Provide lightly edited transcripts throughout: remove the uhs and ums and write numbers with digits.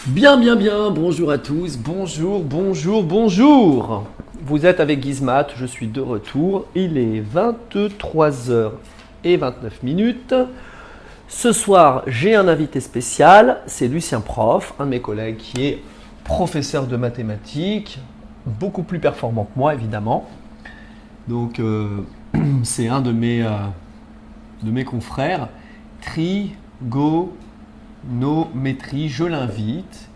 Bonjour à tous, bonjour. Vous êtes avec Gizmat, je suis de retour. Il est 23h29. Ce soir, j'ai un invité spécial, c'est Lucien Prof, un de mes collègues qui est professeur de mathématiques, beaucoup plus performant que moi évidemment. Donc, c'est un de mes confrères, trigonométrie, je l'invite.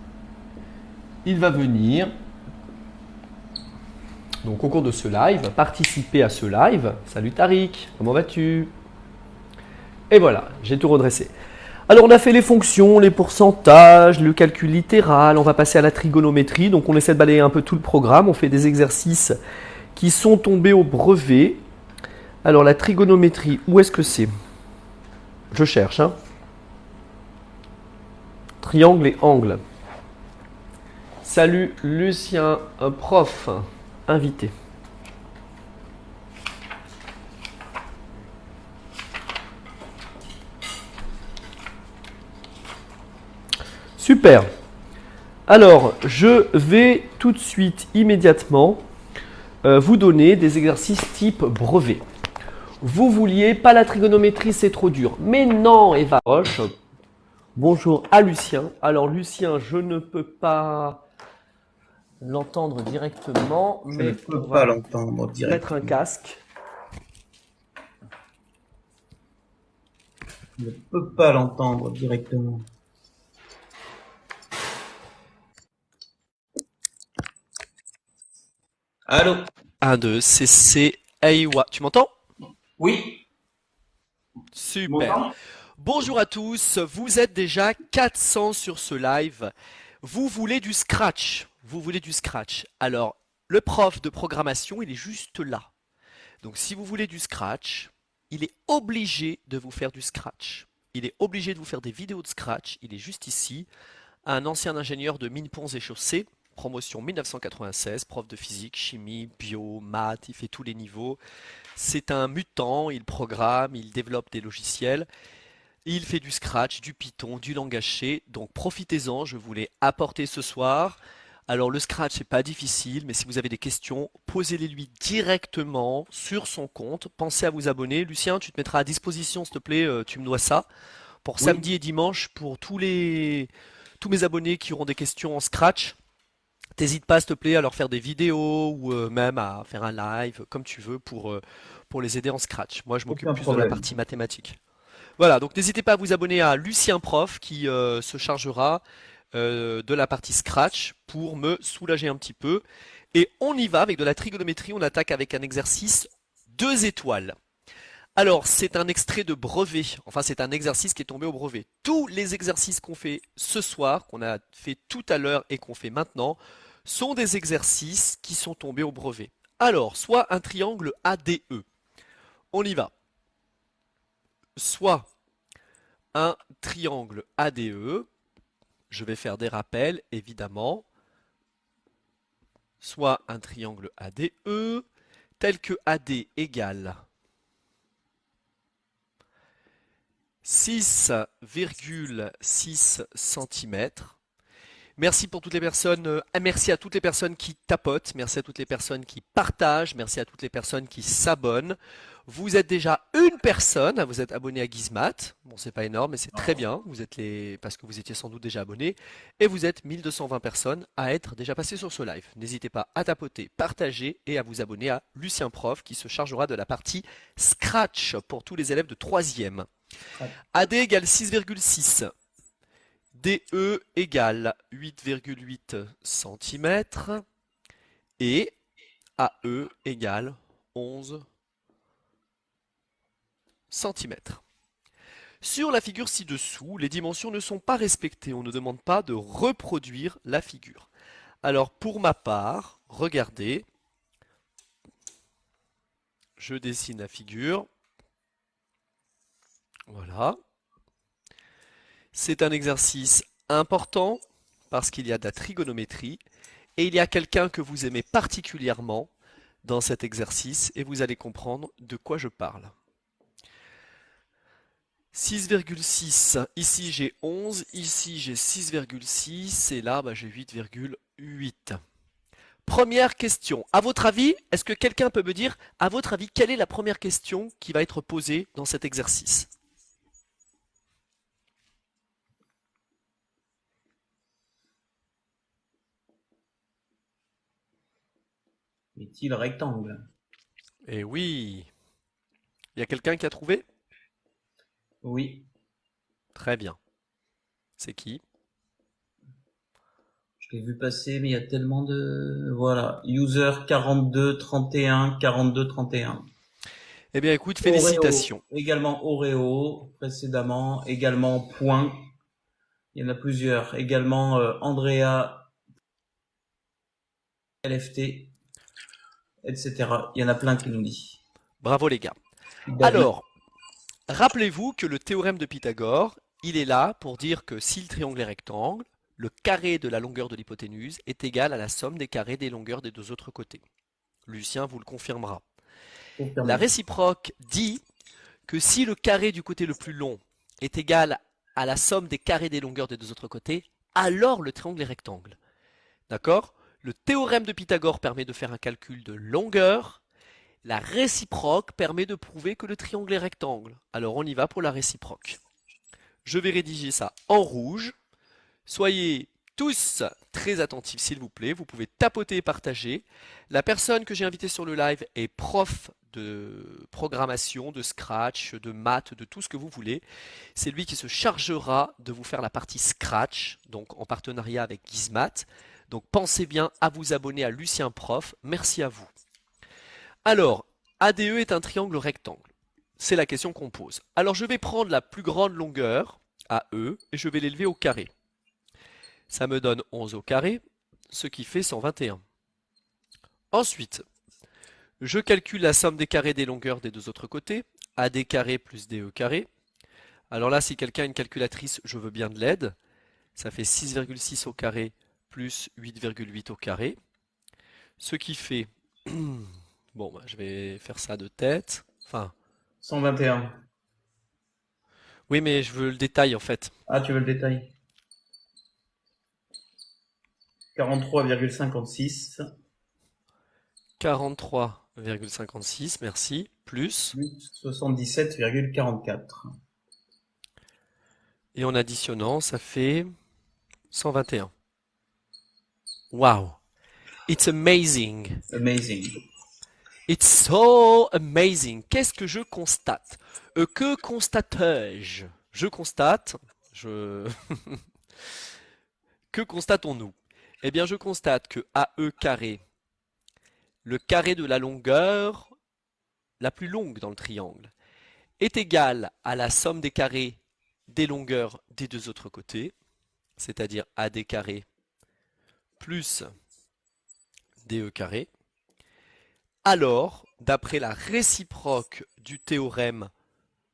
Il va venir, donc au cours de ce live, participer à ce live. Salut Tariq, comment vas-tu? Et voilà, j'ai tout redressé. Alors on a fait les fonctions, les pourcentages, le calcul littéral, on va passer à la trigonométrie. Donc on essaie de balayer un peu tout le programme, on fait des exercices qui sont tombés au brevet. Alors la trigonométrie, où est-ce que c'est? Je cherche, hein. Triangle et angle. Salut Lucien, prof, invité. Super. Alors, je vais tout de suite, immédiatement, vous donner des exercices type brevet. Vous vouliez pas la trigonométrie, c'est trop dur. Mais non, Eva Roche. Bonjour à Lucien. Alors, Lucien, je ne peux pas l'entendre directement, Je ne mais on peux pas va l'entendre mettre un directement. casque. Je ne peux pas l'entendre directement. Allô? 1, 2, CC, Aïwa. Tu m'entends? Oui? Tu Super. m'entends? Bonjour à tous, vous êtes déjà 400 sur ce live. Vous voulez du scratch. Vous voulez du scratch. Alors, le prof de programmation, il est juste là. Donc, si vous voulez du scratch, il est obligé de vous faire du scratch. Il est obligé de vous faire des vidéos de scratch. Il est juste ici. Un ancien ingénieur de mines, ponts et chaussées, promotion 1996, prof de physique, chimie, bio, maths, il fait tous les niveaux. C'est un mutant, il programme, il développe des logiciels. Il fait du Scratch, du Python, du langage C, donc profitez-en, je vous l'ai apporté ce soir. Alors le Scratch, c'est pas difficile, mais si vous avez des questions, posez-les lui directement sur son compte. Pensez à vous abonner. Lucien, tu te mettras à disposition, s'il te plaît, tu me dois ça, pour Oui. samedi et dimanche, pour tous mes abonnés qui auront des questions en Scratch. T'hésites pas, s'il te plaît, à leur faire des vidéos ou même à faire un live, comme tu veux, pour les aider en Scratch. Moi, je m'occupe Aucun plus de la problème. partie mathématique. Voilà, donc n'hésitez pas à vous abonner à Lucien Prof qui se chargera de la partie Scratch pour me soulager un petit peu. Et on y va avec de la trigonométrie, on attaque avec un exercice 2 étoiles. Alors, c'est un extrait de brevet, enfin c'est un exercice qui est tombé au brevet. Tous les exercices qu'on fait ce soir, qu'on a fait tout à l'heure et qu'on fait maintenant, sont des exercices qui sont tombés au brevet. Alors, soit un triangle ADE, on y va. Soit un triangle ADE, je vais faire des rappels évidemment, soit un triangle ADE, tel que AD égale 6,6 cm. Merci pour toutes les personnes, merci à toutes les personnes qui tapotent, merci à toutes les personnes qui partagent, merci à toutes les personnes qui s'abonnent. Vous êtes déjà une personne à vous être abonné à Gizmat. Bon, c'est pas énorme, mais c'est très bien. Vous êtes parce que vous étiez sans doute déjà abonné. Et vous êtes 1220 personnes à être déjà passées sur ce live. N'hésitez pas à tapoter, partager et à vous abonner à Lucien Prof qui se chargera de la partie Scratch pour tous les élèves de 3e. AD égale 6,6. DE égale 8,8 cm et AE égale 11 cm. Sur la figure ci-dessous, les dimensions ne sont pas respectées. On ne demande pas de reproduire la figure. Alors pour ma part, regardez, je dessine la figure. Voilà. C'est un exercice important parce qu'il y a de la trigonométrie et il y a quelqu'un que vous aimez particulièrement dans cet exercice et vous allez comprendre de quoi je parle. 6,6. Ici j'ai 11, ici j'ai 6,6 et là j'ai 8,8. Première question. À votre avis, est-ce que quelqu'un peut me dire, à votre avis, quelle est la première question qui va être posée dans cet exercice? Est-il rectangle? Eh oui. Il y a quelqu'un qui a trouvé? Oui. Très bien. C'est qui? Je l'ai vu passer, mais il y a tellement de... Voilà. User 42 31 42 31. Eh bien écoute, Oreo. félicitations. Également Oreo. Précédemment. Également Point. Il y en a plusieurs. Également Andrea LFT, etc. Il y en a plein qui nous dit. Bravo les gars. David. Alors, rappelez-vous que le théorème de Pythagore, il est là pour dire que si le triangle est rectangle, le carré de la longueur de l'hypoténuse est égal à la somme des carrés des longueurs des deux autres côtés. Lucien vous le confirmera. La Confirmé. réciproque dit que si le carré du côté le plus long est égal à la somme des carrés des longueurs des deux autres côtés, alors le triangle est rectangle. D'accord? Le théorème de Pythagore permet de faire un calcul de longueur. La réciproque permet de prouver que le triangle est rectangle. Alors on y va pour la réciproque. Je vais rédiger ça en rouge. Soyez tous très attentifs s'il vous plaît. Vous pouvez tapoter et partager. La personne que j'ai invitée sur le live est prof de programmation, de Scratch, de maths, de tout ce que vous voulez. C'est lui qui se chargera de vous faire la partie Scratch, donc en partenariat avec Gizmat. Donc pensez bien à vous abonner à Lucien Prof. Merci à vous. Alors, ADE est un triangle rectangle. C'est la question qu'on pose. Alors je vais prendre la plus grande longueur, AE, et je vais l'élever au carré. Ça me donne 11 au carré, ce qui fait 121. Ensuite, je calcule la somme des carrés des longueurs des deux autres côtés, AD carré plus DE carré. Alors là, si quelqu'un a une calculatrice, je veux bien de l'aide. Ça fait 6,6 au carré plus 8,8 au carré. Ce qui fait... Bon, je vais faire ça de tête. Enfin, 121. oui, mais je veux le détail en fait. Ah, tu veux le détail? 43,56 43,56, merci, plus, plus 77,44. et en additionnant, ça fait 121. Wow, it's amazing. Amazing. It's so amazing. Qu'est-ce que je constate? Que constate-je? Je constate, je... Que constatons-nous? Eh bien, je constate que AE carré, le carré de la longueur la plus longue dans le triangle, est égal à la somme des carrés des longueurs des deux autres côtés, c'est-à-dire AD carré plus DE carré. Alors, d'après la réciproque du théorème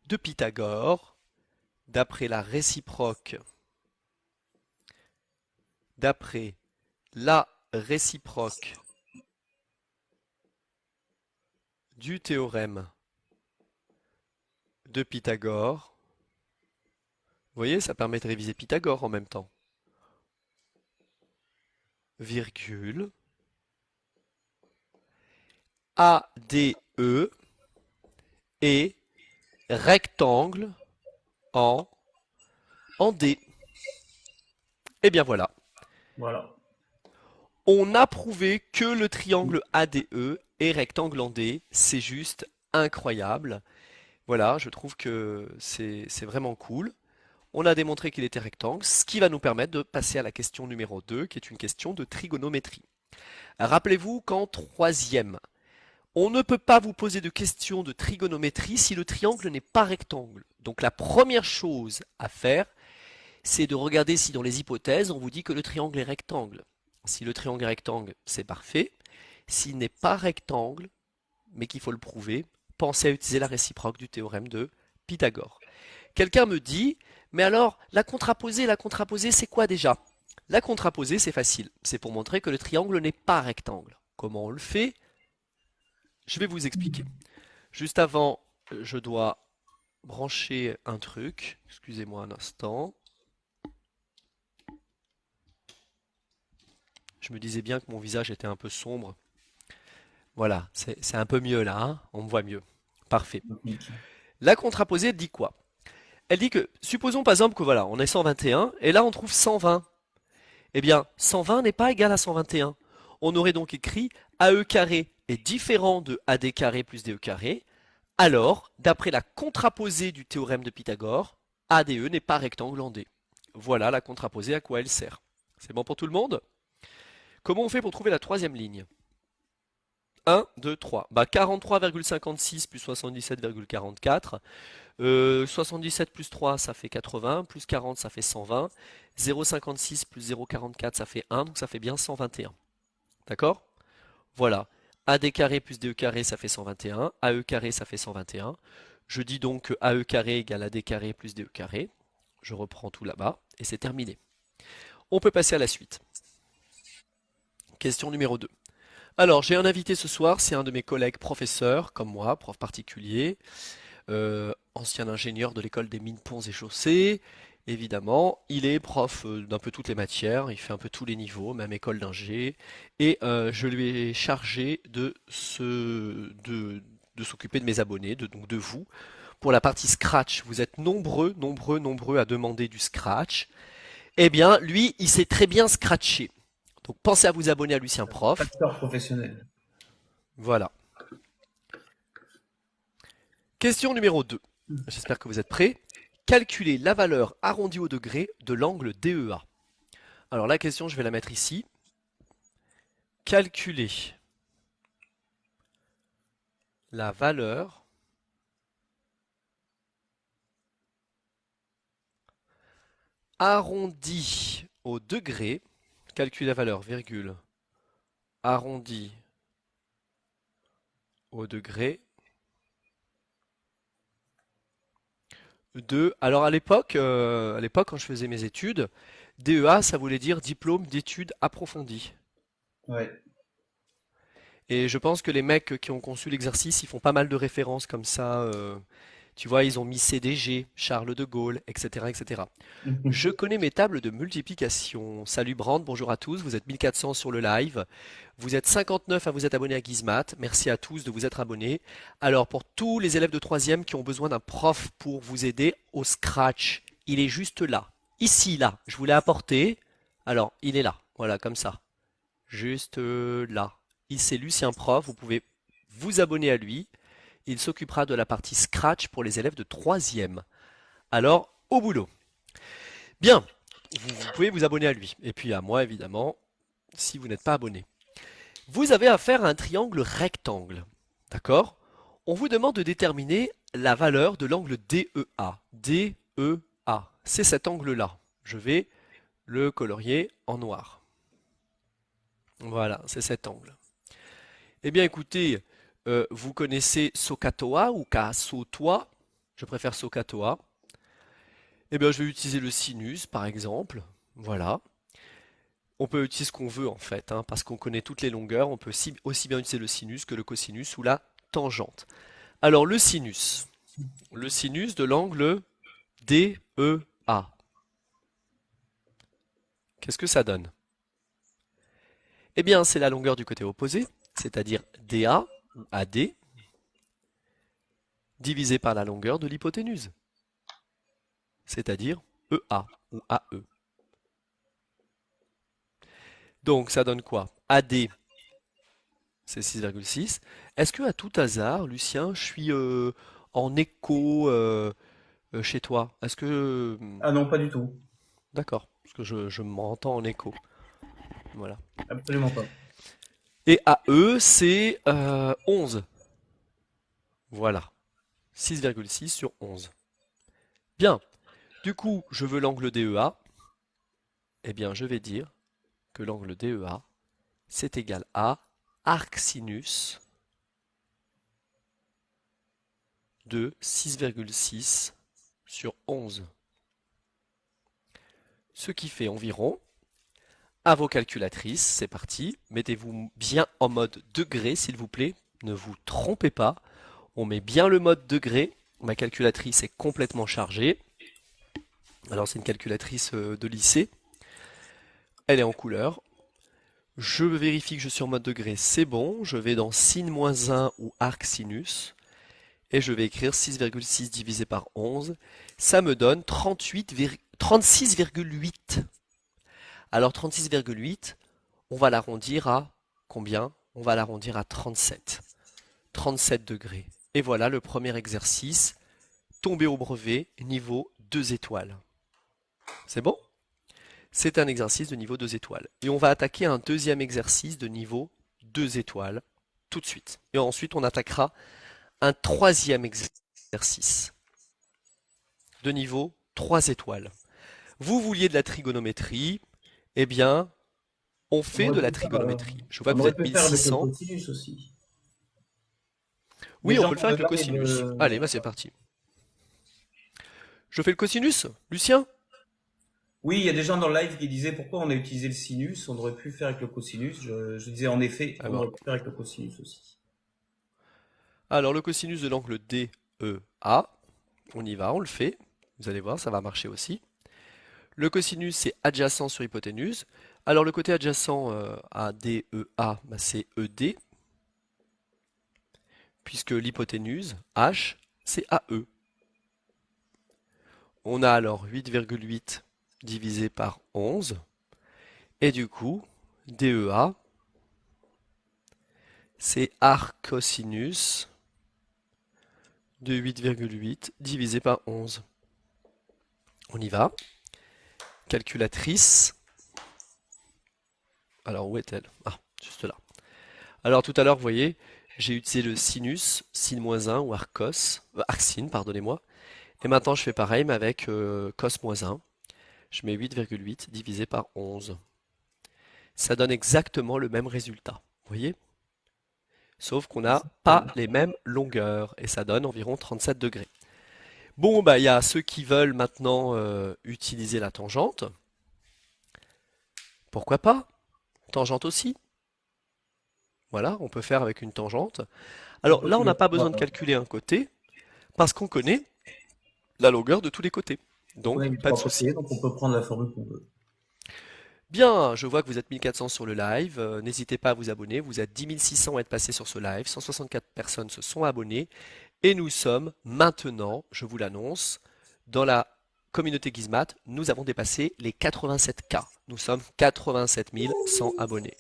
de Pythagore, d'après la réciproque du théorème de Pythagore, vous voyez, ça permet de réviser Pythagore en même temps. Virgule. ADE est rectangle en D. Et bien voilà. Voilà. On a prouvé que le triangle ADE est rectangle en D. C'est juste incroyable. Voilà, je trouve que c'est vraiment cool. On a démontré qu'il était rectangle, ce qui va nous permettre de passer à la question numéro 2, qui est une question de trigonométrie. Rappelez-vous qu'en troisième, on ne peut pas vous poser de questions de trigonométrie si le triangle n'est pas rectangle. Donc la première chose à faire, c'est de regarder si dans les hypothèses, on vous dit que le triangle est rectangle. Si le triangle est rectangle, c'est parfait. S'il n'est pas rectangle, mais qu'il faut le prouver, pensez à utiliser la réciproque du théorème de Pythagore. Quelqu'un me dit, mais alors, la contraposée, c'est quoi déjà? La contraposée, c'est facile. C'est pour montrer que le triangle n'est pas rectangle. Comment on le fait? Je vais vous expliquer. Juste avant, je dois brancher un truc. Excusez-moi un instant. Je me disais bien que mon visage était un peu sombre. Voilà, c'est un peu mieux là, hein, on me voit mieux. Parfait. Nickel. La contraposée, elle dit quoi? Elle dit que, supposons par exemple que voilà, on est 121, et là on trouve 120. Eh bien, 120 n'est pas égal à 121. On aurait donc écrit AE carré est différent de AD carré plus DE carré. Alors, d'après la contraposée du théorème de Pythagore, ADE n'est pas rectangle en D. Voilà la contraposée à quoi elle sert. C'est bon pour tout le monde? Comment on fait pour trouver la troisième ligne? 1, 2, 3. Bah 43,56 plus 77,44. 77 plus 3, ça fait 80. Plus 40, ça fait 120. 0,56 plus 0,44, ça fait 1. Donc ça fait bien 121. D'accord? Voilà. AD carré plus DE carré, ça fait 121. AE carré, ça fait 121. Je dis donc que AE carré égale AD carré plus DE carré. Je reprends tout là-bas et c'est terminé. On peut passer à la suite. Question numéro 2. Alors, j'ai un invité ce soir, c'est un de mes collègues professeurs, comme moi, prof particulier, ancien ingénieur de l'école des mines, ponts et chaussées. Évidemment, il est prof d'un peu toutes les matières, il fait un peu tous les niveaux, même école d'ingé, et je lui ai chargé de s'occuper de mes abonnés, donc de vous, pour la partie Scratch. Vous êtes nombreux à demander du Scratch. Eh bien, lui, il sait très bien scratcher. Donc pensez à vous abonner à Lucien Prof. Acteur professionnel. Voilà. Question numéro 2. J'espère que vous êtes prêts. Calculez la valeur arrondie au degré de l'angle DEA. Alors la question, je vais la mettre ici. Calculez la valeur arrondie au degré. Calculez la valeur, virgule, arrondie au degré de. Alors à l'époque, quand je faisais mes études, DEA, ça voulait dire diplôme d'études approfondies. Ouais. Et je pense que les mecs qui ont conçu l'exercice, ils font pas mal de références comme ça. Tu vois, ils ont mis CDG, Charles de Gaulle, etc., etc. Je connais mes tables de multiplication. Salut Brand, bonjour à tous. Vous êtes 1400 sur le live. Vous êtes 59 à vous être abonnés à Gizmat. Merci à tous de vous être abonnés. Alors, pour tous les élèves de troisième qui ont besoin d'un prof pour vous aider au Scratch, il est juste là. Ici, là. Je vous l'ai apporté. Alors, il est là. Voilà, comme ça. Juste là. C'est Lucien Prof. Vous pouvez vous abonner à lui. Il s'occupera de la partie Scratch pour les élèves de troisième. Alors, au boulot. Bien, vous pouvez vous abonner à lui. Et puis à moi, évidemment, si vous n'êtes pas abonné. Vous avez affaire à un triangle rectangle. D'accord? On vous demande de déterminer la valeur de l'angle DEA. DEA. C'est cet angle-là. Je vais le colorier en noir. Voilà, c'est cet angle. Eh bien, écoutez, vous connaissez SOHCAHTOA ou KASOTOA. Je préfère SOHCAHTOA. Eh bien, je vais utiliser le sinus, par exemple. Voilà. On peut utiliser ce qu'on veut, en fait, hein, parce qu'on connaît toutes les longueurs. On peut aussi bien utiliser le sinus que le cosinus ou la tangente. Alors, le sinus. Le sinus de l'angle DEA. Qu'est-ce que ça donne? Eh bien, c'est la longueur du côté opposé, c'est-à-dire DA ou AD, divisé par la longueur de l'hypoténuse, c'est-à-dire EA ou AE. Donc ça donne quoi? AD, c'est 6,6. Est-ce que à tout hasard, Lucien, je suis en écho chez toi? Est-ce que... Ah non, pas du tout. D'accord, parce que je m'entends en écho. Voilà. Absolument pas. Et AE, c'est 11. Voilà. 6,6 sur 11. Bien. Du coup, je veux l'angle DEA. Eh bien, je vais dire que l'angle DEA, c'est égal à arc sinus de 6,6 sur 11. Ce qui fait environ, à vos calculatrices, c'est parti, mettez-vous bien en mode degré s'il vous plaît, ne vous trompez pas, on met bien le mode degré, Ma calculatrice est complètement chargée. Alors c'est une calculatrice de lycée. Elle est en couleur. Je vérifie que je suis en mode degré, c'est bon. Je vais dans sin moins 1 ou arc sinus. Et je vais écrire 6,6 divisé par 11. Ça me donne 36,8. Alors 36,8, on va l'arrondir à combien? On va l'arrondir à 37. 37 degrés. Et voilà le premier exercice, tombé au brevet, niveau 2 étoiles. C'est bon? C'est un exercice de niveau 2 étoiles. Et on va attaquer un deuxième exercice de niveau 2 étoiles tout de suite. Et ensuite, on attaquera un troisième exercice de niveau 3 étoiles. Vous vouliez de la trigonométrie, eh bien, on On fait aurait de la pu faire, trigonométrie. Je vois que on vous aurait êtes pu faire avec le 1600. cosinus aussi. Des Oui, on gens peut le dans faire le avec le live, cosinus. Allez, bah c'est parti. Je fais le cosinus, Lucien? oui, il y a des gens dans le live qui disaient pourquoi on a utilisé le sinus, on aurait pu faire avec le cosinus. Je disais en effet, Ah on ben, aurait pu faire avec le cosinus aussi. alors, le cosinus de l'angle DEA, on y va, on le fait. Vous allez voir, ça va marcher aussi. Le cosinus, c'est adjacent sur hypoténuse. Alors, le côté adjacent à DEA, bah, c'est ED, puisque l'hypoténuse, H, c'est AE. On a alors 8,8 divisé par 11. Et du coup, DEA, c'est arc cosinus de 8,8 divisé par 11. On y va. Calculatrice. Alors, où est-elle? Ah, juste là. Alors, tout à l'heure, vous voyez, j'ai utilisé le sinus, sin moins 1 ou arc sin, pardonnez-moi. Et maintenant, je fais pareil, mais avec cos moins 1. Je mets 8,8 divisé par 11. Ça donne exactement le même résultat. Vous voyez? Sauf qu'on n'a pas les mêmes longueurs. Et ça donne environ 37 degrés. Bon, bah, il y a ceux qui veulent maintenant utiliser la tangente. Pourquoi pas? Tangente aussi. Voilà, on peut faire avec une tangente. On Alors peut là, on n'a pas mettre, besoin de calculer un côté, parce qu'on connaît la longueur de tous les côtés. ouais, Donc, les pas de trois souci. côtés, donc on peut prendre la formule qu'on veut. Bien, je vois que vous êtes 1400 sur le live. N'hésitez pas à vous abonner. Vous êtes 10 600 à être passés sur ce live. 164 personnes se sont abonnées. Et nous sommes maintenant, je vous l'annonce, dans la communauté Gizmat, nous avons dépassé les 87K. Nous sommes 87 100 abonnés.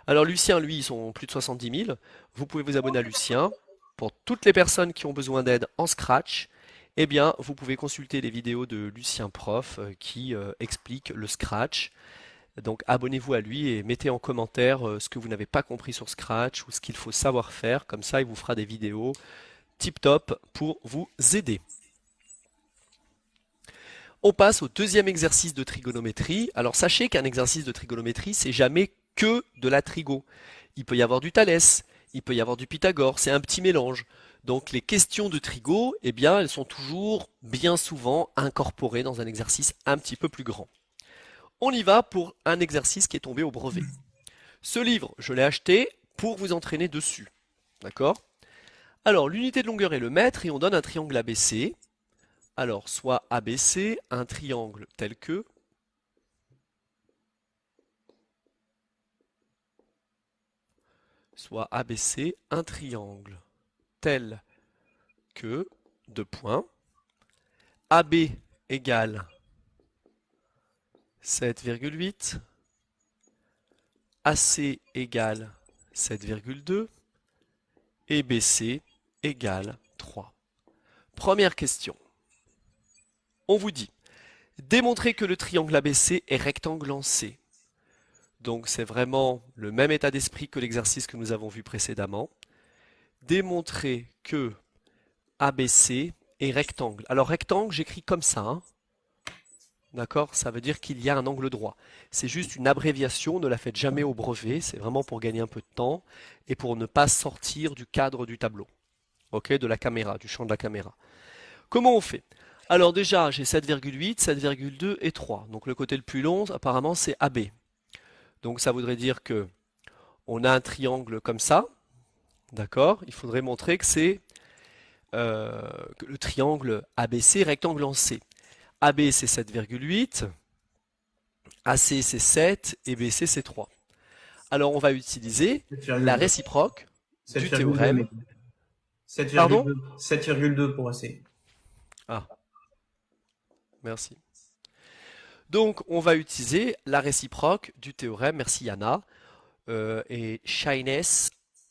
Alors Lucien, lui, ils sont plus de 70 000. Vous pouvez vous abonner à Lucien. Pour toutes les personnes qui ont besoin d'aide en Scratch, eh bien, vous pouvez consulter les vidéos de Lucien Prof qui explique le Scratch. Donc abonnez-vous à lui et mettez en commentaire ce que vous n'avez pas compris sur Scratch ou ce qu'il faut savoir faire. Comme ça, il vous fera des vidéos tip top pour vous aider. On passe au deuxième exercice de trigonométrie. Alors sachez qu'un exercice de trigonométrie, c'est jamais que de la trigo. Il peut y avoir du Thalès, il peut y avoir du Pythagore, c'est un petit mélange. Donc les questions de trigo, eh bien, elles sont toujours bien souvent incorporées dans un exercice un petit peu plus grand. On y va pour un exercice qui est tombé au brevet. Ce livre, je l'ai acheté pour vous entraîner dessus. D'accord? Alors, l'unité de longueur est le mètre et on donne un triangle ABC. Alors, soit ABC, un triangle tel que, soit ABC, un triangle tel que, deux points, AB égale 7,8, AC égale 7,2 et BC égale 3. Première question. On vous dit, démontrer que le triangle ABC est rectangle en C. Donc c'est vraiment le même état d'esprit que l'exercice que nous avons vu précédemment. Démontrer que ABC est rectangle. Alors rectangle, j'écris comme ça, hein. D'accord? Ça veut dire qu'il y a un angle droit. C'est juste une abréviation, ne la faites jamais au brevet, c'est vraiment pour gagner un peu de temps et pour ne pas sortir du cadre du tableau. Ok? De la caméra, du champ de la caméra. Comment on fait? Alors déjà, j'ai 7,8, 7,2 et 3. Donc le côté le plus long, apparemment, c'est AB. Donc ça voudrait dire que on a un triangle comme ça. D'accord? Il faudrait montrer que c'est que le triangle ABC, rectangle en C. AB c'est 7,8, AC c'est 7 et BC c'est 3. Alors on va utiliser la 7,2. réciproque du 7,2, théorème. mais 7,2. Pardon? 7,2 pour AC. Ah, merci. Donc on va utiliser la réciproque du théorème, merci Yana, et Shines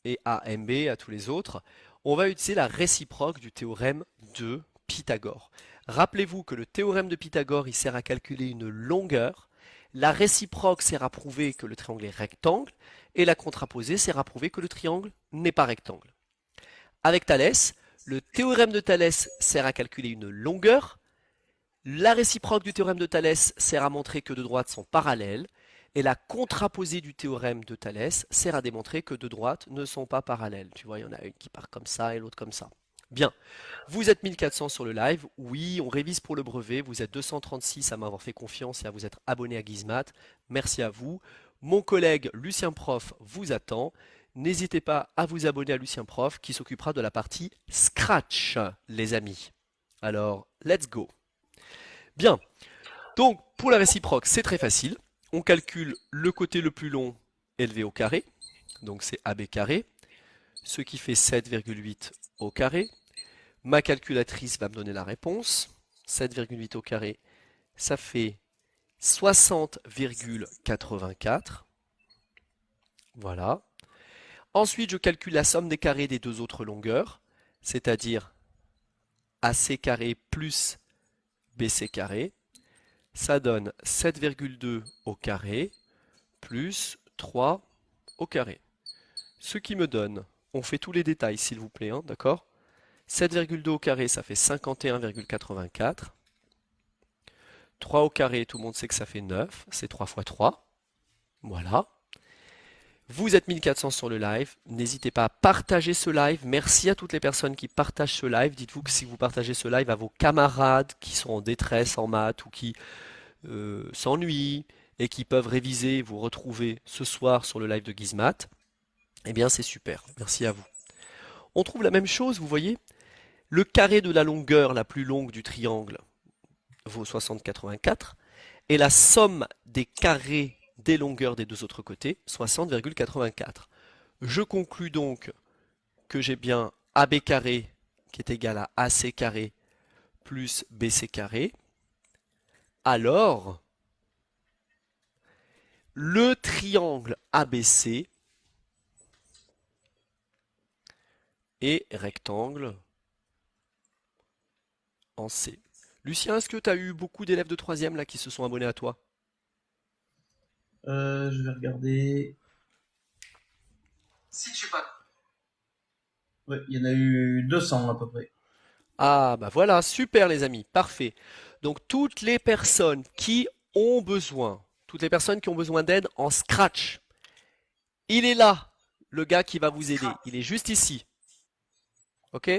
et AMB à tous les autres. On va utiliser la réciproque du théorème de Pythagore. Rappelez-vous que le théorème de Pythagore, il sert à calculer une longueur. La réciproque sert à prouver que le triangle est rectangle. Et la contraposée sert à prouver que le triangle n'est pas rectangle. Avec Thalès, le théorème de Thalès sert à calculer une longueur. La réciproque du théorème de Thalès sert à montrer que deux droites sont parallèles. Et la contraposée du théorème de Thalès sert à démontrer que deux droites ne sont pas parallèles. Tu vois, il y en a une qui part comme ça et l'autre comme ça. Bien. Vous êtes 1400 sur le live. Oui, on révise pour le brevet. Vous êtes 236 à m'avoir fait confiance et à vous être abonné à Gizmat. Merci à vous. Mon collègue Lucien Prof vous attend. N'hésitez pas à vous abonner à Lucien Prof qui s'occupera de la partie Scratch, les amis. Alors, let's go. Bien. Donc, pour la réciproque, c'est très facile. On calcule le côté le plus long élevé au carré. Donc, c'est AB carré. Ce qui fait 7,8 au carré. Ma calculatrice va me donner la réponse. 7,8 au carré, ça fait 60,84. Voilà. Ensuite, je calcule la somme des carrés des deux autres longueurs, c'est-à-dire AC carré plus BC carré. Ça donne 7,2 au carré plus 3 au carré. Ce qui me donne, on fait tous les détails s'il vous plaît, hein, d'accord? 7,2 au carré, ça fait 51,84. 3 au carré, tout le monde sait que ça fait 9, c'est 3 fois 3. Voilà. Vous êtes 1400 sur le live, n'hésitez pas à partager ce live. Merci à toutes les personnes qui partagent ce live. Dites-vous que si vous partagez ce live à vos camarades qui sont en détresse en maths ou qui s'ennuient et qui peuvent réviser, vous retrouver ce soir sur le live de Gizmat, eh bien c'est super. Merci à vous. On trouve la même chose, vous voyez? Le carré de la longueur la plus longue du triangle vaut 60,84 et la somme des carrés des longueurs des deux autres côtés, 60,84. Je conclus donc que j'ai bien AB carré qui est égal à AC carré plus BC carré. Alors, le triangle ABC est rectangle en C. Lucien, est-ce que tu as eu beaucoup d'élèves de 3e là qui se sont abonnés à toi? Je vais regarder. Si tu pas. Ouais, il y en a eu 200 à peu près. Ah bah voilà, super les amis, parfait. Donc toutes les personnes qui ont besoin, toutes les personnes qui ont besoin d'aide en Scratch, il est là, le gars qui va vous aider. Il est juste ici. Ok?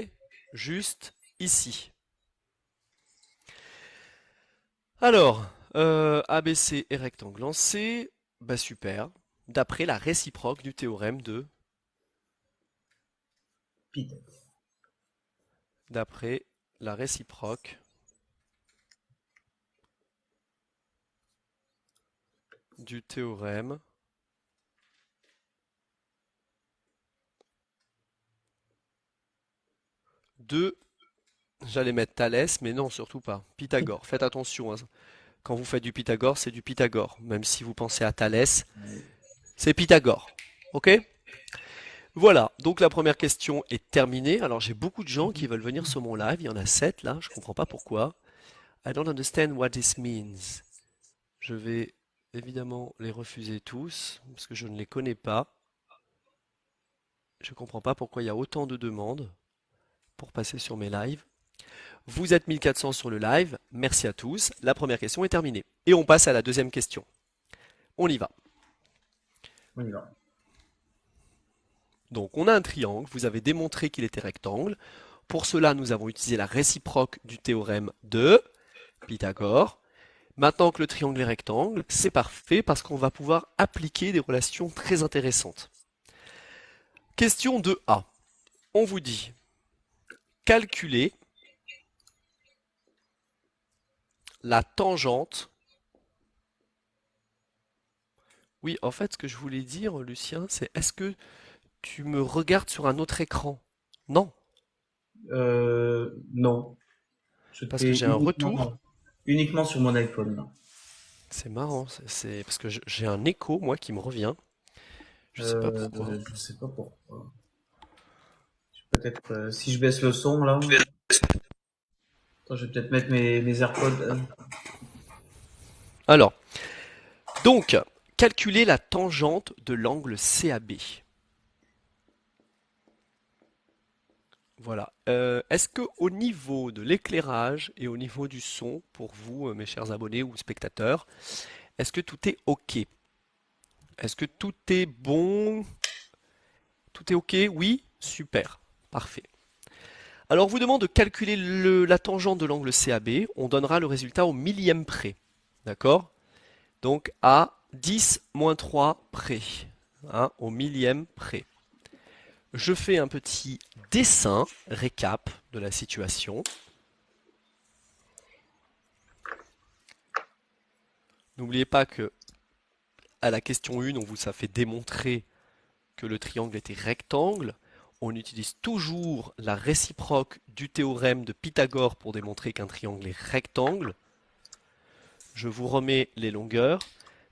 Juste ici. Alors, ABC est rectangle en C, bah super, d'après la réciproque du théorème de... Pythagore. D'après la réciproque du théorème de... J'allais mettre Thalès, mais non, surtout pas. Pythagore. Faites attention, hein. Quand vous faites du Pythagore, c'est du Pythagore. Même si vous pensez à Thalès, c'est Pythagore. Ok? Voilà, donc la première question est terminée. Alors j'ai beaucoup de gens qui veulent venir sur mon live. Il y en a 7 là, je comprends pas pourquoi. I don't understand what this means. Je vais évidemment les refuser tous, parce que je ne les connais pas. Je comprends pas pourquoi il y a autant de demandes pour passer sur mes lives. Vous êtes 1400 sur le live, merci à tous. La première question est terminée. Et on passe à la deuxième question. On y va. On y va. Donc on a un triangle, vous avez démontré qu'il était rectangle. Pour cela, nous avons utilisé la réciproque du théorème de Pythagore. Maintenant que le triangle est rectangle, c'est parfait parce qu'on va pouvoir appliquer des relations très intéressantes. Question 2A. On vous dit calculer la tangente. Oui, en fait, ce que je voulais dire, Lucien, c'est est-ce que tu me regardes sur un autre écran? Non, Non. Je parce que t'ai j'ai un retour. uniquement sur mon iPhone, là. C'est marrant, parce que j'ai un écho, moi, qui me revient. Je sais pas pourquoi. Je sais pas pourquoi. Peut-être si je baisse le son là. Attends, je vais peut-être mettre mes AirPods. Alors, donc, calculer la tangente de l'angle CAB. Voilà. Est-ce que au niveau de l'éclairage et au niveau du son, pour vous, mes chers abonnés ou spectateurs, est-ce que tout est OK? Est-ce que tout est bon? Tout est OK? Oui? Super. Parfait. Alors, on vous demande de calculer la tangente de l'angle CAB. On donnera le résultat au millième près. D'accord? Donc, à 10 moins 3 près. Hein, au millième près. Je fais un petit dessin récap de la situation. N'oubliez pas que à la question 1, on vous a fait démontrer que le triangle était rectangle. On utilise toujours la réciproque du théorème de Pythagore pour démontrer qu'un triangle est rectangle. Je vous remets les longueurs.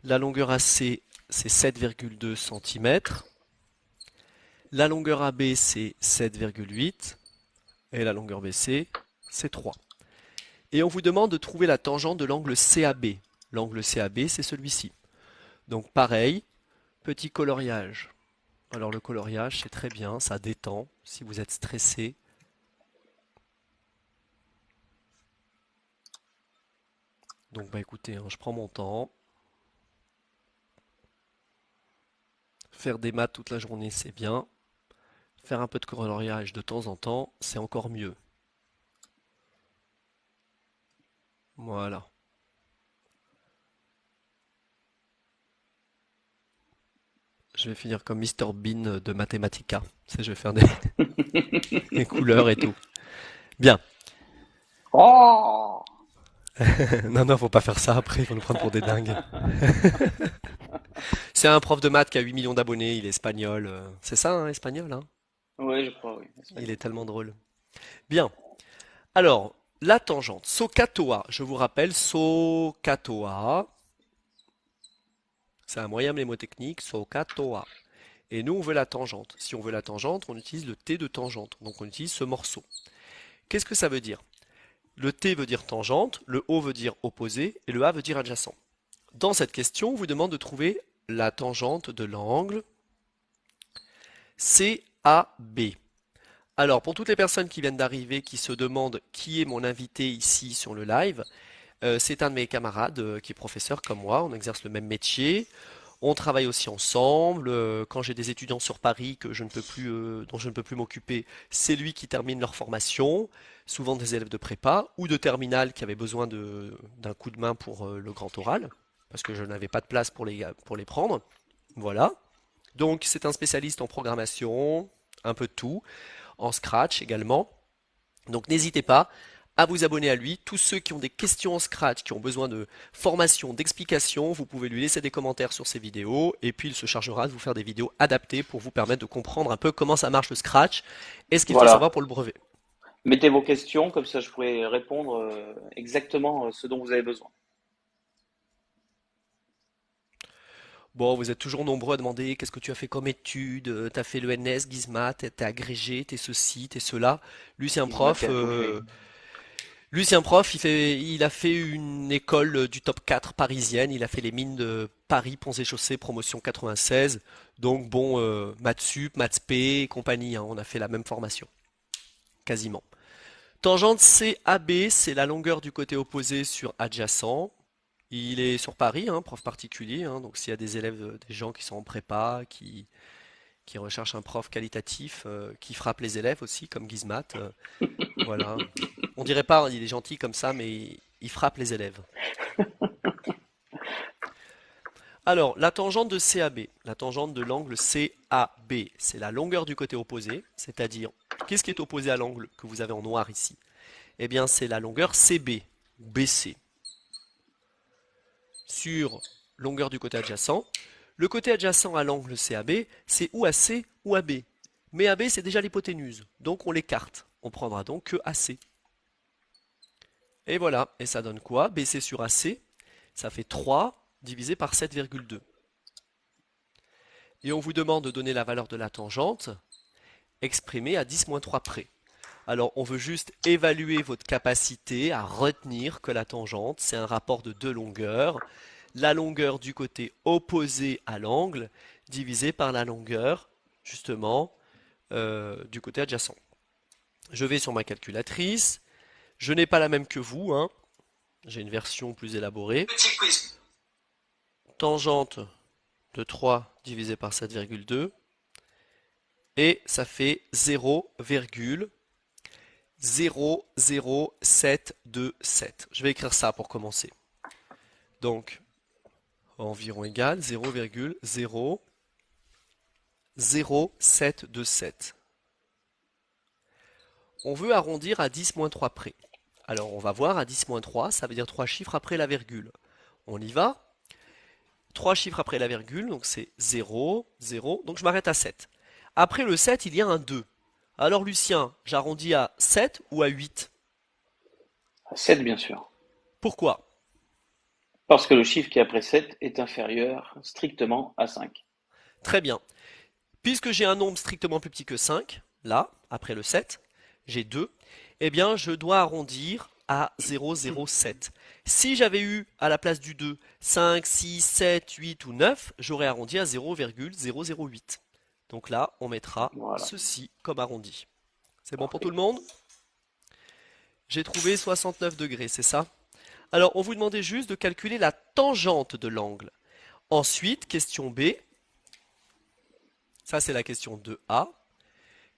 La longueur AC, c'est 7,2 cm. La longueur AB, c'est 7,8. Et la longueur BC, c'est 3. Et on vous demande de trouver la tangente de l'angle CAB. L'angle CAB, c'est celui-ci. Donc pareil, petit coloriage. Alors le coloriage, c'est très bien, ça détend si vous êtes stressé. Donc bah écoutez, hein, je prends mon temps. Faire des maths toute la journée, c'est bien. Faire un peu de coloriage de temps en temps, c'est encore mieux. Voilà. Je vais finir comme Mister Bean de Mathematica. C'est, je vais faire des couleurs et tout. Bien. Oh! Non, non, faut pas faire ça après, ils vont nous prendre pour des dingues. C'est un prof de maths qui a 8 millions d'abonnés, il est espagnol. C'est ça, hein, espagnol, hein? Oui, je crois, oui. Il Espagnol. est tellement drôle. Bien. Alors, la tangente. SOHCAHTOA. Je vous rappelle, SOHCAHTOA. C'est un moyen mnémotechnique, SOHCAHTOA. Et nous, on veut la tangente. Si on veut la tangente, on utilise le T de tangente. Donc on utilise ce morceau. Qu'est-ce que ça veut dire? Le T veut dire tangente, le O veut dire opposé et le A veut dire adjacent. Dans cette question, on vous demande de trouver la tangente de l'angle CAB. Alors, pour toutes les personnes qui viennent d'arriver, qui se demandent qui est mon invité ici sur le live, c'est un de mes camarades qui est professeur comme moi, on exerce le même métier, on travaille aussi ensemble. Quand j'ai des étudiants sur Paris que je ne peux plus, dont je ne peux plus m'occuper, c'est lui qui termine leur formation, souvent des élèves de prépa ou de terminale qui avaient besoin d'un coup de main pour le grand oral, parce que je n'avais pas de place pour les prendre. Voilà. Donc c'est un spécialiste en programmation, un peu de tout, en Scratch également. Donc n'hésitez pas à vous abonner à lui. Tous ceux qui ont des questions en Scratch, qui ont besoin de formation, d'explications, vous pouvez lui laisser des commentaires sur ses vidéos et puis il se chargera de vous faire des vidéos adaptées pour vous permettre de comprendre un peu comment ça marche le Scratch et ce qu'il faut savoir Voilà. pour le brevet. Mettez vos questions, comme ça je pourrai répondre exactement ce dont vous avez besoin. Bon, vous êtes toujours nombreux à demander qu'est-ce que tu as fait comme études, t'as fait le NS, Gizmat, t'es agrégé, t'es ceci, t'es cela. Lucien Gizmat Prof, et à tout fait. Lucien Prof, il a fait une école du top 4 parisienne. Il a fait les mines de Paris, Ponts et Chaussées, promotion 96. Donc bon, maths sup, maths p et compagnie, hein, on a fait la même formation, quasiment. Tangente CAB, c'est la longueur du côté opposé sur adjacent. Il est sur Paris, hein, prof particulier, hein, donc s'il y a des élèves, des gens qui sont en prépa, qui recherchent un prof qualitatif, qui frappe les élèves aussi, comme Gizmat, voilà. On dirait pas, hein, il est gentil comme ça, mais il frappe les élèves. Alors, la tangente de CAB, la tangente de l'angle CAB, c'est la longueur du côté opposé, c'est-à-dire qu'est-ce qui est opposé à l'angle que vous avez en noir ici? Eh bien, c'est la longueur CB, ou BC, sur longueur du côté adjacent. Le côté adjacent à l'angle CAB, c'est ou AC ou AB. Mais AB, c'est déjà l'hypoténuse, donc on l'écarte. On prendra donc que AC. Et voilà, et ça donne quoi? BC sur AC, ça fait 3 divisé par 7,2. Et on vous demande de donner la valeur de la tangente, exprimée à 10-3 près. Alors, on veut juste évaluer votre capacité à retenir que la tangente, c'est un rapport de deux longueurs. La longueur du côté opposé à l'angle, divisé par la longueur, justement, du côté adjacent. Je vais sur ma calculatrice. Je n'ai pas la même que vous, hein. J'ai une version plus élaborée. Tangente de 3 divisé par 7,2. Et ça fait 0,00727. Je vais écrire ça pour commencer. Donc, environ égal 0,00727. On veut arrondir à 10-3 près. Alors, on va voir à 10-3, ça veut dire 3 chiffres après la virgule. On y va. 3 chiffres après la virgule, donc c'est 0, 0, donc je m'arrête à 7. Après le 7, il y a un 2. Alors Lucien, j'arrondis à 7 ou à 8? À 7, bien sûr. Pourquoi? Parce que le chiffre qui est après 7 est inférieur strictement à 5. Très bien. Puisque j'ai un nombre strictement plus petit que 5, là, après le 7, j'ai 2, eh bien je dois arrondir à 0,07. Si j'avais eu à la place du 2 5, 6, 7, 8 ou 9, j'aurais arrondi à 0,008. Donc là, on mettra Voilà. ceci comme arrondi. C'est bon pour tout le monde? J'ai trouvé 69 degrés, c'est ça? Alors, on vous demandait juste de calculer la tangente de l'angle. Ensuite, question B. Ça, c'est la question 2A.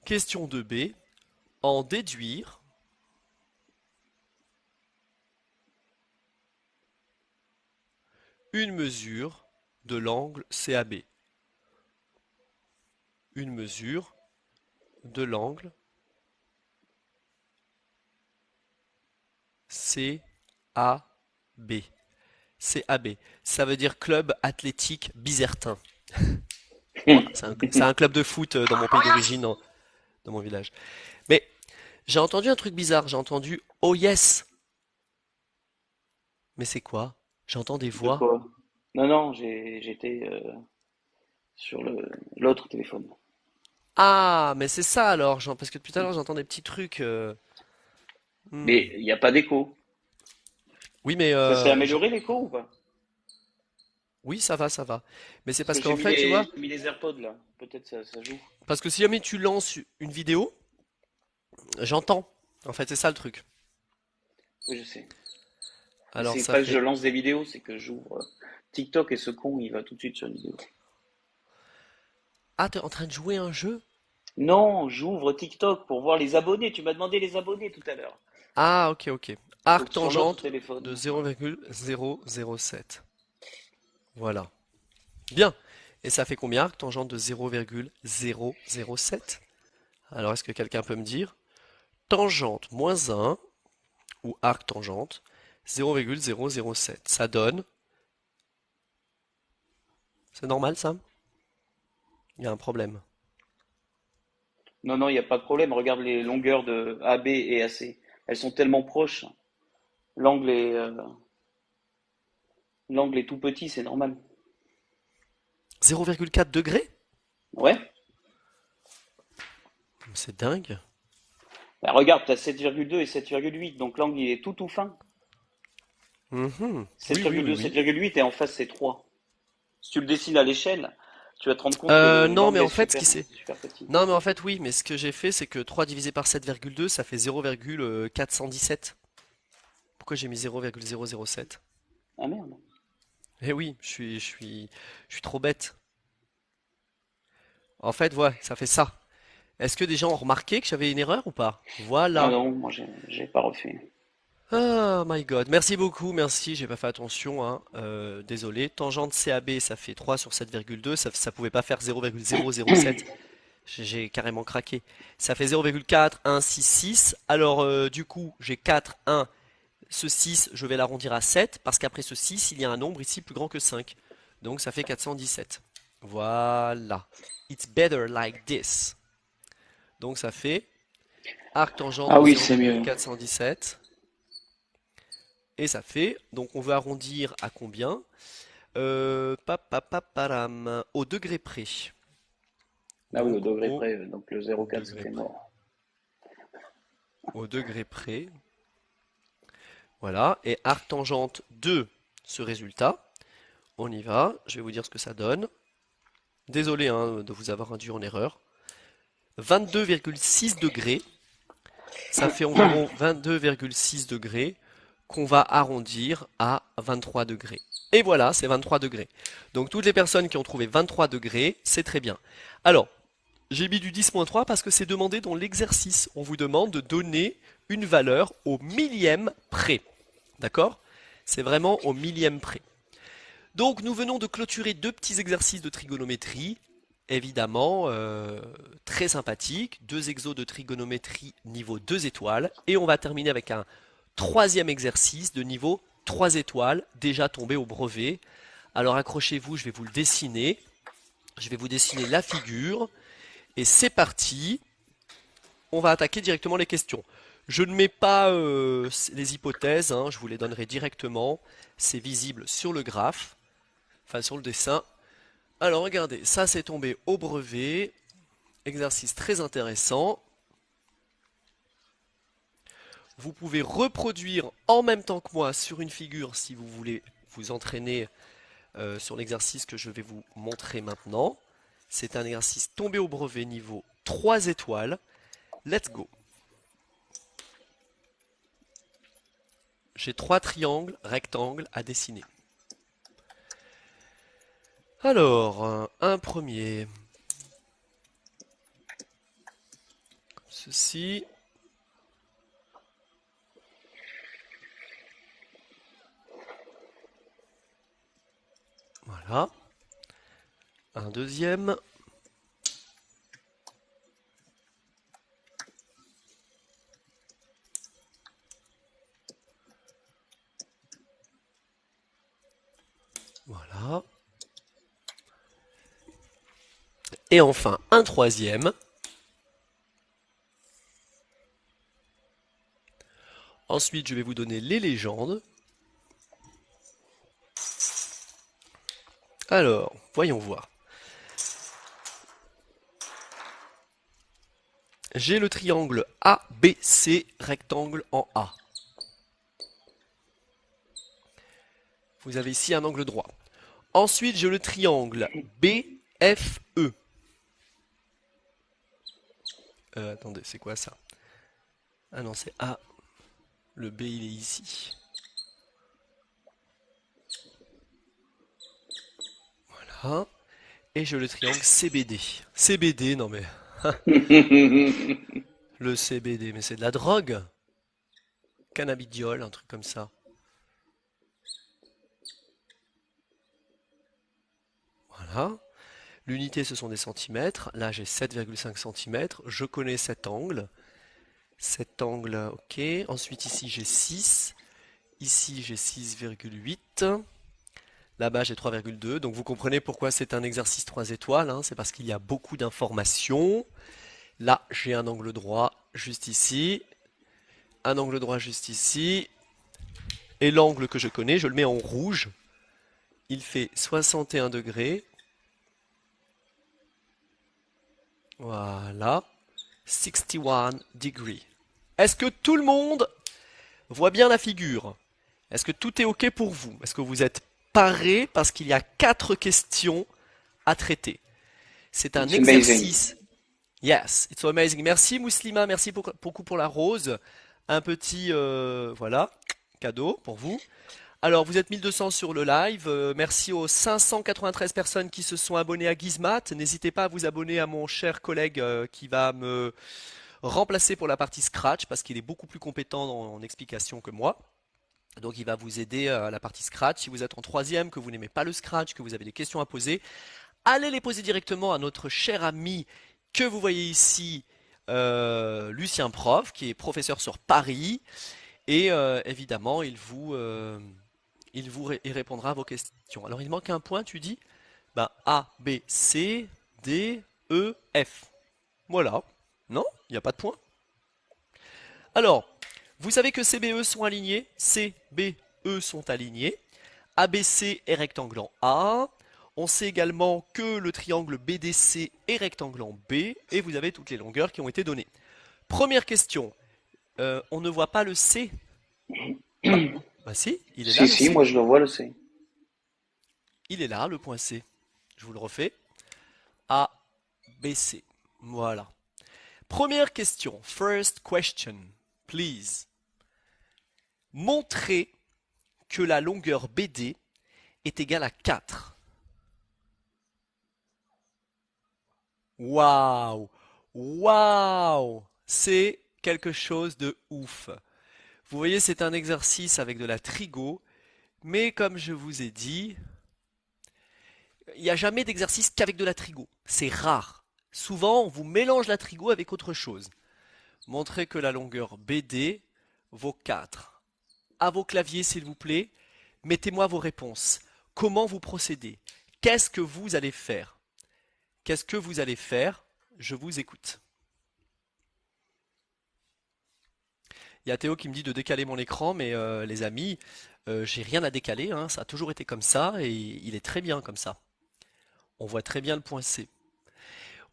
Question 2B. En déduire une mesure de l'angle CAB. Une mesure de l'angle CAB. CAB. Ça veut dire Club Athlétique Bizertin. C'est un club de foot dans mon pays d'origine, dans mon village. Mais j'ai entendu un truc bizarre. J'ai entendu Oh yes. Mais c'est quoi? J'entends des De voix. quoi? Non, j'étais sur l'autre téléphone. Ah, mais c'est ça alors, parce que depuis tout à l'heure j'entends des petits trucs. Hmm. Mais il n'y a pas d'écho. Oui, mais Ça s'est amélioré l'écho ou pas? oui, ça va, ça va. Mais c'est Parce parce que qu'en fait, tu vois, j'ai mis les AirPods là. Peut-être ça joue. parce que si jamais tu lances une vidéo, j'entends. En fait, c'est ça le truc. Oui, je sais. Mais Alors c'est ça pas que je fait. lance des vidéos, c'est que j'ouvre TikTok et ce con il va tout de suite sur une vidéo. Ah, t'es en train de jouer un jeu? Non, j'ouvre TikTok pour voir les abonnés. Tu m'as demandé les abonnés tout à l'heure. Ah, ok, ok. Arc Donc sur l'autre tangente de téléphone. 0,007. Voilà. Bien. Et ça fait combien, arc tangente de 0,007? Alors, est-ce que quelqu'un peut me dire? Tangente moins 1 ou arc tangente 0,007. Ça donne. C'est normal ça? Il y a un problème. Non, il n'y a pas de problème. Regarde les longueurs de AB et AC. Elles sont tellement proches. L'angle est, euh, l'angle est tout petit, c'est normal. 0,4 degrés? Ouais. C'est dingue. Bah, regarde, tu as 7,2 et 7,8. Donc l'angle il est tout fin. Mhm. Oui, oui, oui, 7,2, oui. 7,8 et en face c'est 3. Si tu le dessines à l'échelle, tu vas te rendre compte que Non, mais l'angle est en fait, super petit. Non, mais en fait, oui, mais ce que j'ai fait, c'est que 3 divisé par 7,2, ça fait 0,417. Pourquoi j'ai mis 0,007? Ah merde. Eh oui, je suis trop bête. En fait, ouais, ça fait ça. Est-ce que des gens ont remarqué que j'avais une erreur ou pas? Ah Voilà. non, moi j'ai pas refait. Oh my god. Merci beaucoup, merci, j'ai pas fait attention, hein. Désolé. Tangente CAB, ça fait 3 sur 7,2, ça pouvait pas faire 0,007. J'ai carrément craqué. Ça fait 0,4, 1, 6, 6. Alors, du coup, j'ai 4, 1. Ce 6, je vais l'arrondir à 7, parce qu'après ce 6, il y a un nombre ici plus grand que 5. Donc, ça fait 417. Voilà. It's better like this. Donc, ça fait arc tangente Ah de oui, c'est mieux. 0,417. Et ça fait, donc on veut arrondir à combien? Au degré près. Ah oui, au Donc degré près, donc le au 0,4 degré c'était près. mort. Au degré près. Voilà. Et arc tangente de ce résultat. On y va. Je vais vous dire ce que ça donne. Désolé hein, de vous avoir induit en erreur. 22,6 degrés. Ça fait environ 22,6 degrés qu'on va arrondir à 23 degrés. Et voilà, c'est 23 degrés. Donc toutes les personnes qui ont trouvé 23 degrés, c'est très bien. Alors, j'ai mis du 10-3 parce que c'est demandé dans l'exercice. On vous demande de donner une valeur au millième près. D'accord? C'est vraiment au millième près. Donc nous venons de clôturer deux petits exercices de trigonométrie. Évidemment, très sympathiques. Deux exos de trigonométrie niveau 2 étoiles. Et on va terminer avec un troisième exercice de niveau 3 étoiles, déjà tombé au brevet. Alors accrochez-vous, je vais vous le dessiner. Je vais vous dessiner la figure. Et c'est parti. On va attaquer directement les questions. Je ne mets pas les hypothèses, hein, je vous les donnerai directement. C'est visible sur le graphe, enfin sur le dessin. Alors regardez, ça c'est tombé au brevet. Exercice très intéressant. Vous pouvez reproduire en même temps que moi sur une figure si vous voulez vous entraîner sur l'exercice que je vais vous montrer maintenant. C'est un exercice tombé au brevet niveau 3 étoiles. Let's go. J'ai trois triangles rectangles à dessiner. Alors, un premier. Ceci. Voilà. Un deuxième. Voilà. Et enfin, un troisième. Ensuite, je vais vous donner les légendes. Alors, voyons voir. J'ai le triangle ABC, rectangle en A. Vous avez ici un angle droit. Ensuite, j'ai le triangle BFE. Attendez, c'est quoi ça? Ah non, c'est A. Le B, il est ici. Voilà. Et j'ai le triangle CBD. CBD, non mais... Le CBD, mais c'est de la drogue. Cannabidiol, un truc comme ça. Voilà. L'unité, ce sont des centimètres. Là, j'ai 7,5 cm. Je connais cet angle. Cet angle, ok. Ensuite, ici, j'ai 6. Ici, j'ai 6,8. Là-bas, j'ai 3,2. Donc, vous comprenez pourquoi c'est un exercice 3 étoiles, hein. C'est parce qu'il y a beaucoup d'informations. Là, j'ai un angle droit juste ici. Un angle droit juste ici. Et l'angle que je connais, je le mets en rouge. Il fait 61 degrés. Voilà. 61 degrés. Est-ce que tout le monde voit bien la figure? Est-ce que tout est OK pour vous? Est-ce que vous êtes parés parce qu'il y a 4 questions à traiter? C'est un It's amazing. exercice. Yes, it's so amazing. Merci Mouslima, merci beaucoup pour la rose. Un petit, voilà, cadeau pour vous. Alors, vous êtes 1200 sur le live. Merci aux 593 personnes qui se sont abonnées à Gizmat. N'hésitez pas à vous abonner à mon cher collègue qui va me remplacer pour la partie Scratch parce qu'il est beaucoup plus compétent en explication que moi. Donc, il va vous aider à la partie Scratch. Si vous êtes en troisième, que vous n'aimez pas le Scratch, que vous avez des questions à poser, allez les poser directement à notre cher ami que vous voyez ici Lucien Prof, qui est professeur sur Paris, et évidemment, il répondra à vos questions. Alors, il manque un point, tu dis? Ben, A, B, C, D, E, F. Voilà. Non? Il n'y a pas de point. Alors, vous savez que C, B, E sont alignés. C, B, E sont alignés. ABC est rectangle en A. On sait également que le triangle BDC est rectangle en B. Et vous avez toutes les longueurs qui ont été données. Première question. On ne voit pas le C? Bah si, il est là Si, le si, C. moi je le vois, le C. Il est là le point C. Je vous le refais. A, B, C. Voilà. Première question. First question. Please. Montrez que la longueur BD est égale à 4. Waouh! Waouh! C'est quelque chose de ouf. Vous voyez, c'est un exercice avec de la trigo, mais comme je vous ai dit, il n'y a jamais d'exercice qu'avec de la trigo. C'est rare. Souvent, on vous mélange la trigo avec autre chose. Montrez que la longueur BD vaut 4. À vos claviers, s'il vous plaît, mettez-moi vos réponses. Comment vous procédez? Qu'est-ce que vous allez faire? Qu'est-ce que vous allez faire? Je vous écoute. Il y a Théo qui me dit de décaler mon écran, mais les amis, j'ai rien à décaler, hein, ça a toujours été comme ça et il est très bien comme ça. On voit très bien le point C.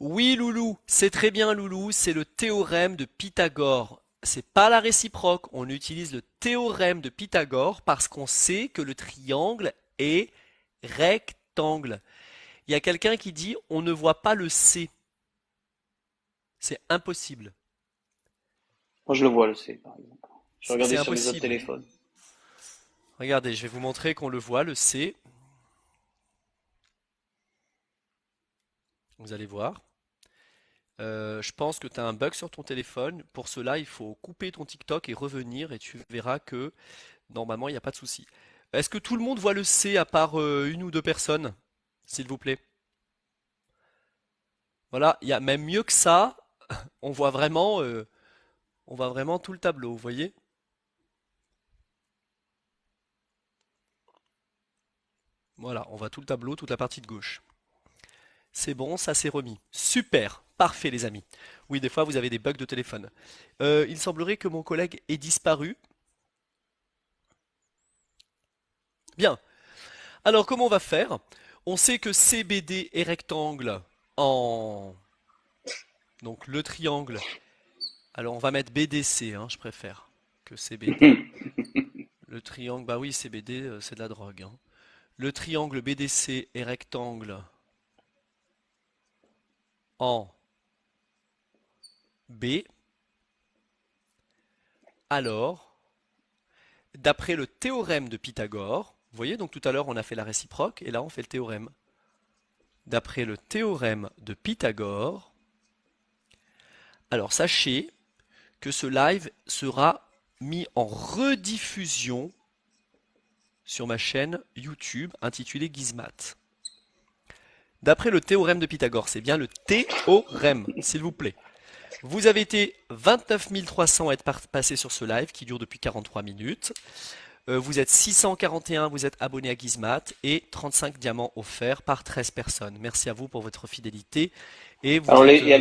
Oui, Loulou, c'est très bien, Loulou, c'est le théorème de Pythagore. C'est pas la réciproque, on utilise le théorème de Pythagore parce qu'on sait que le triangle est rectangle. Il y a quelqu'un qui dit on ne voit pas le C. C'est impossible. Moi je le vois, le C, par exemple. Je vais C'est regarder sur mes autres impossible. téléphones. Regardez, je vais vous montrer qu'on le voit, le C. Vous allez voir. Je pense que tu as un bug sur ton téléphone. Pour cela, il faut couper ton TikTok et revenir et tu verras que normalement, il n'y a pas de souci. Est-ce que tout le monde voit le C à part une ou deux personnes, s'il vous plaît? Voilà, il y a même mieux que ça. On voit vraiment, on voit vraiment tout le tableau, vous voyez? Voilà, on voit tout le tableau, toute la partie de gauche. C'est bon, ça s'est remis. Super, parfait les amis. Oui, des fois vous avez des bugs de téléphone. Il semblerait que mon collègue ait disparu. Bien. Alors comment on va faire? On sait que CBD est rectangle en... Donc le triangle. Alors on va mettre BDC, hein, je préfère que CBD. Le triangle, bah oui, CBD, c'est de la drogue, hein. Le triangle BDC est rectangle en B. Alors, d'après le théorème de Pythagore, vous voyez, donc tout à l'heure on a fait la réciproque et là on fait le théorème. D'après le théorème de Pythagore, alors sachez que ce live sera mis en rediffusion sur ma chaîne YouTube intitulée Gizmat. D'après le théorème de Pythagore, c'est bien le théorème, s'il vous plaît. Vous avez été 29 300 à être passés sur ce live qui dure depuis 43 minutes. Vous êtes 641, vous êtes abonnés à Gizmat et 35 diamants offerts par 13 personnes. Merci à vous pour votre fidélité. Et vous Alors, êtes, il y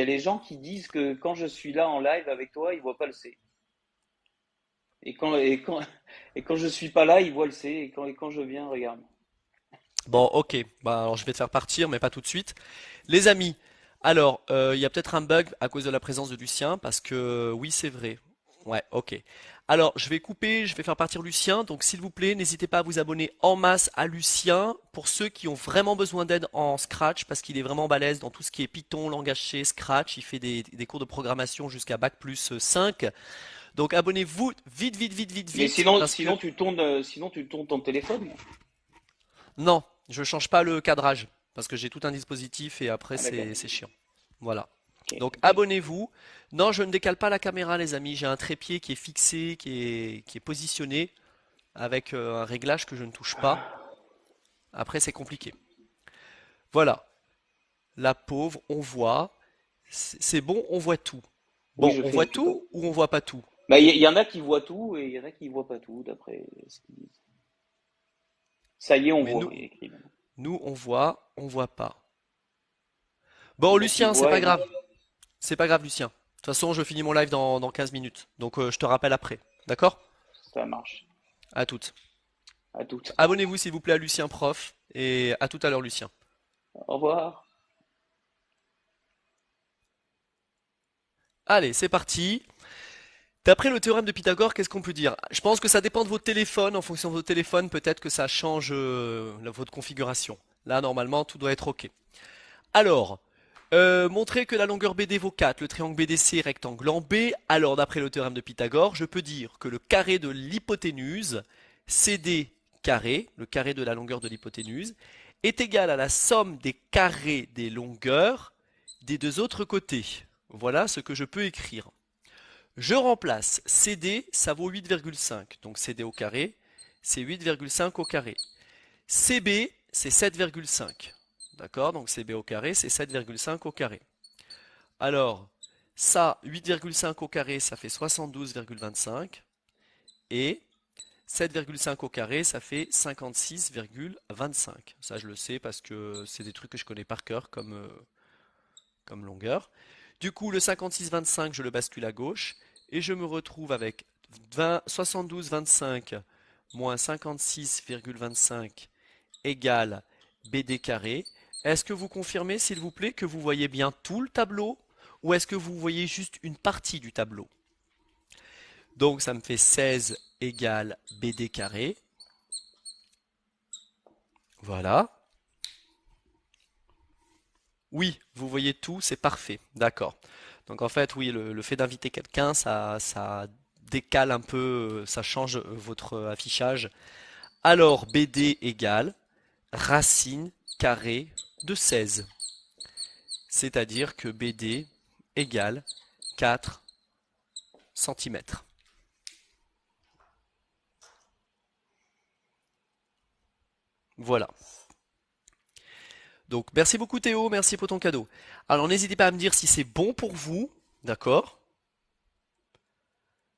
a les gens qui disent que quand je suis là en live avec toi, ils voient pas le C. Et quand je suis pas là, ils voient le C. Et quand je viens, regarde. Bon, ok. Bah, alors je vais te faire partir, mais pas tout de suite. Les amis, alors, il y a peut-être un bug à cause de la présence de Lucien, parce que oui, c'est vrai. Ouais, ok. Alors, je vais couper, je vais faire partir Lucien. Donc, s'il vous plaît, n'hésitez pas à vous abonner en masse à Lucien pour ceux qui ont vraiment besoin d'aide en Scratch, parce qu'il est vraiment balèze dans tout ce qui est Python, langage C, Scratch. Il fait des cours de programmation jusqu'à Bac plus 5. Donc, abonnez-vous vite, vite, vite, vite, Mais vite, parce que sinon tu tournes ton téléphone. non, je change pas le cadrage parce que j'ai tout un dispositif et après Ah, d'accord. c'est chiant. Voilà. Ok, Donc ok. abonnez-vous. Non, je ne décale pas la caméra, les amis. J'ai un trépied qui est fixé, qui est positionné avec un réglage que je ne touche pas. Après, c'est compliqué. Voilà. La pauvre, on voit. C'est bon, on voit tout. Oui, Bon, je on fais voit tout à fait. tout ou on voit pas tout? Bah, il y en a qui voient tout et il y en a qui voient pas tout, d'après ce qu'ils disent. Ça y est, on Oui, voit, il y a écrit maintenant. nous on voit pas. Il Bon, y en a qui Lucien, c'est voient pas et d'autres grave. qui... C'est pas grave, Lucien. De toute façon, je finis mon live dans 15 minutes. Donc, je te rappelle après. D'accord? Ça marche. À toutes. À toutes. Abonnez-vous, s'il vous plaît, à Lucien Prof. Et à tout à l'heure, Lucien. Au revoir. Allez, c'est parti. D'après le théorème de Pythagore, qu'est-ce qu'on peut dire? Je pense que ça dépend de votre téléphone. En fonction de votre téléphone, peut-être que ça change votre configuration. Là, normalement, tout doit être OK. Alors, montrer que la longueur BD vaut 4, le triangle BDC est rectangle en B. Alors, d'après le théorème de Pythagore, je peux dire que le carré de l'hypoténuse, CD carré, le carré de la longueur de l'hypoténuse, est égal à la somme des carrés des longueurs des deux autres côtés. Voilà ce que je peux écrire. Je remplace CD, ça vaut 8,5. Donc CD au carré, c'est 8,5 au carré. CB, c'est 7,5. D'accord? Donc CB au carré, c'est 7,5 au carré. Alors, ça, 8,5 au carré, ça fait 72,25. Et 7,5 au carré, ça fait 56,25. Ça, je le sais parce que c'est des trucs que je connais par cœur comme longueur. Du coup, le 56,25, je le bascule à gauche. Et je me retrouve avec 72,25 moins 56,25 égale BD carré. Est-ce que vous confirmez, s'il vous plaît, que vous voyez bien tout le tableau ou est-ce que vous voyez juste une partie du tableau? Donc ça me fait 16 égale BD carré. Voilà. Oui, vous voyez tout, c'est parfait. D'accord. Donc en fait, oui, le fait d'inviter quelqu'un, ça décale un peu, ça change votre affichage. Alors BD égale racine carrée de 16. C'est-à-dire que BD égale 4 centimètres. Voilà. Donc merci beaucoup Théo, merci pour ton cadeau. Alors n'hésitez pas à me dire si c'est bon pour vous, d'accord?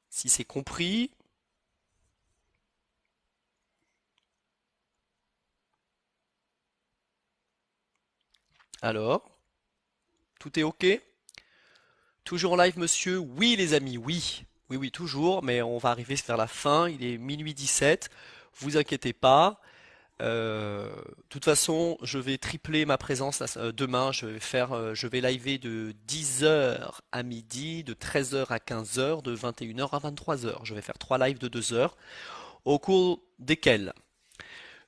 Si c'est compris. Alors, tout est OK? Toujours en live, monsieur? Oui, les amis, oui. Oui, oui, toujours, mais on va arriver vers la fin. Il est minuit 17. Vous inquiétez pas. De toute façon, je vais tripler ma présence demain. Je vais liver de 10 heures à midi, de 13 heures à 15 heures, de 21 heures à 23 heures. Je vais faire 3 lives de 2 heures, au cours desquels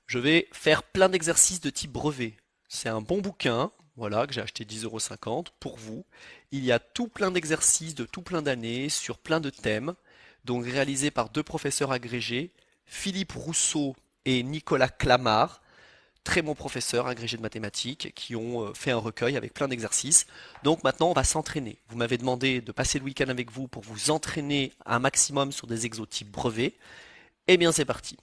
je vais faire plein d'exercices de type brevet. C'est un bon bouquin, voilà, que j'ai acheté 10,50 € pour vous. Il y a tout plein d'exercices de tout plein d'années sur plein de thèmes, donc réalisés par deux professeurs agrégés, Philippe Rousseau et Nicolas Clamart, très bons professeurs agrégés de mathématiques qui ont fait un recueil avec plein d'exercices. Donc maintenant, on va s'entraîner. Vous m'avez demandé de passer le week-end avec vous pour vous entraîner un maximum sur des exotypes brevets. Eh bien, c'est parti.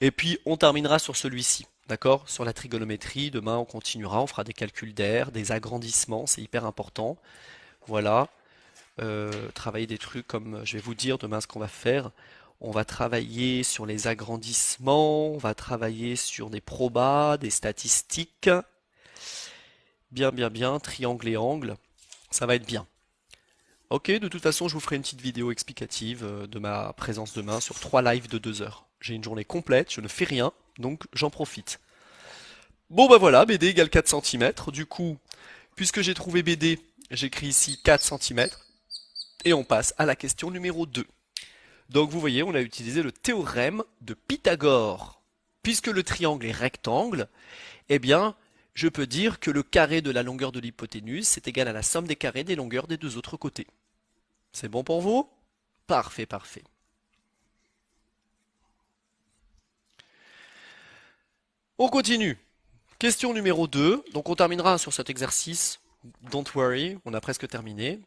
Et puis, on terminera sur celui-ci. D'accord? Sur la trigonométrie, demain on continuera, on fera des calculs d'air, des agrandissements, c'est hyper important. Voilà. Travailler des trucs comme je vais vous dire demain ce qu'on va faire. On va travailler sur les agrandissements, on va travailler sur des probas, des statistiques. Bien, bien, bien, triangle et angle. Ça va être bien. Ok, de toute façon, je vous ferai une petite vidéo explicative de ma présence demain sur 3 lives de 2 heures. J'ai une journée complète, je ne fais rien, donc j'en profite. Bon bah voilà, BD égale 4 centimètres. Du coup, puisque j'ai trouvé BD, j'écris ici 4 centimètres. Et on passe à la question numéro 2. Donc vous voyez, on a utilisé le théorème de Pythagore. Puisque le triangle est rectangle, eh bien, je peux dire que le carré de la longueur de l'hypoténuse, c'est égal à la somme des carrés des longueurs des deux autres côtés. C'est bon pour vous? Parfait, parfait. On continue. Question numéro 2. Donc on terminera sur cet exercice. Don't worry, on a presque terminé.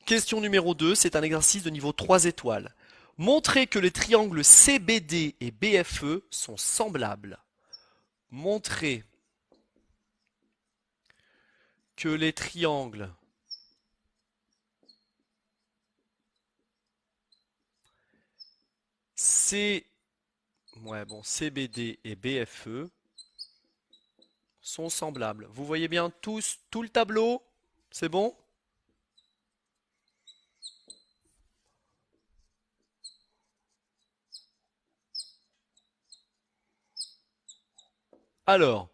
Question numéro 2, c'est un exercice de niveau 3 étoiles. Montrez que les triangles CBD et BFE sont semblables. Montrez que les triangles CBD et BFE sont semblables. Vous voyez bien tous tout le tableau? C'est bon? Alors,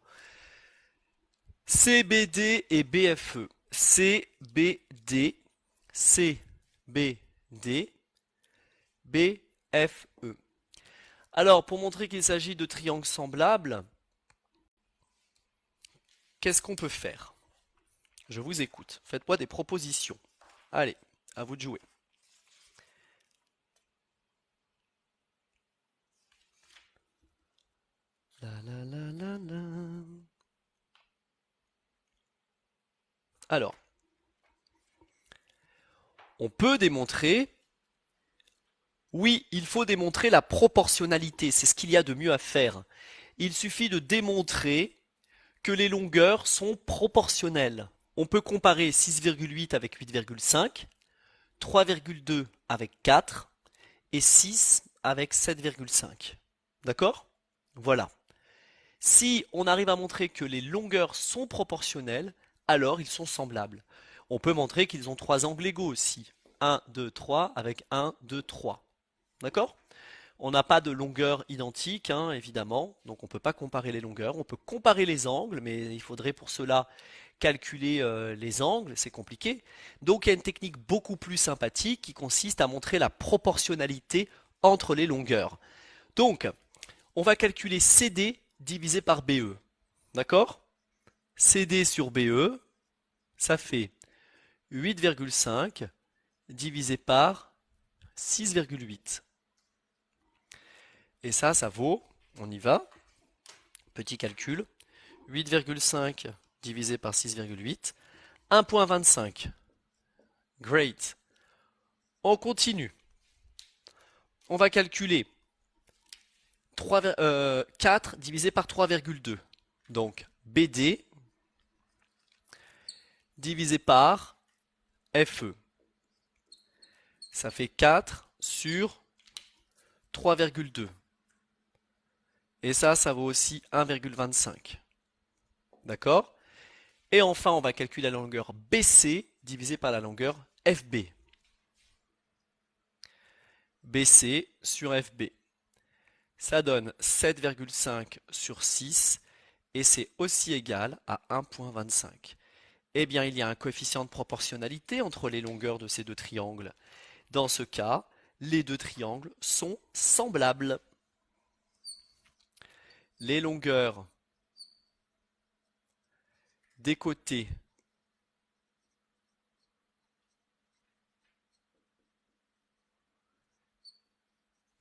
CBD et BFE. CBD, CBD, BFE. Alors, pour montrer qu'il s'agit de triangles semblables, qu'est-ce qu'on peut faire? Je vous écoute. Faites-moi des propositions. Allez, à vous de jouer. La, la, la, la, la. Alors, on peut démontrer, oui, il faut démontrer la proportionnalité, c'est ce qu'il y a de mieux à faire. Il suffit de démontrer que les longueurs sont proportionnelles. On peut comparer 6,8 avec 8,5, 3,2 avec 4 et 6 avec 7,5. D'accord? Voilà. Si on arrive à montrer que les longueurs sont proportionnelles, alors ils sont semblables. On peut montrer qu'ils ont trois angles égaux aussi. 1, 2, 3 avec 1, 2, 3. D'accord? On n'a pas de longueur identique, hein, évidemment, donc on ne peut pas comparer les longueurs. On peut comparer les angles, mais il faudrait pour cela calculer les angles, c'est compliqué. Donc il y a une technique beaucoup plus sympathique qui consiste à montrer la proportionnalité entre les longueurs. Donc, on va calculer CD divisé par BE. D'accord? CD sur BE, ça fait 8,5 divisé par 6,8. Et ça vaut, on y va, petit calcul, 8,5 divisé par 6,8, 1,25. Great. On continue. On va calculer 4 divisé par 3,2. Donc BD divisé par FE. Ça fait 4 sur 3,2. Et ça vaut aussi 1,25. D'accord? Et enfin, on va calculer la longueur BC divisée par la longueur FB. BC sur FB. Ça donne 7,5 sur 6 et c'est aussi égal à 1,25. Eh bien, il y a un coefficient de proportionnalité entre les longueurs de ces deux triangles. Dans ce cas, les deux triangles sont semblables. Les longueurs des côtés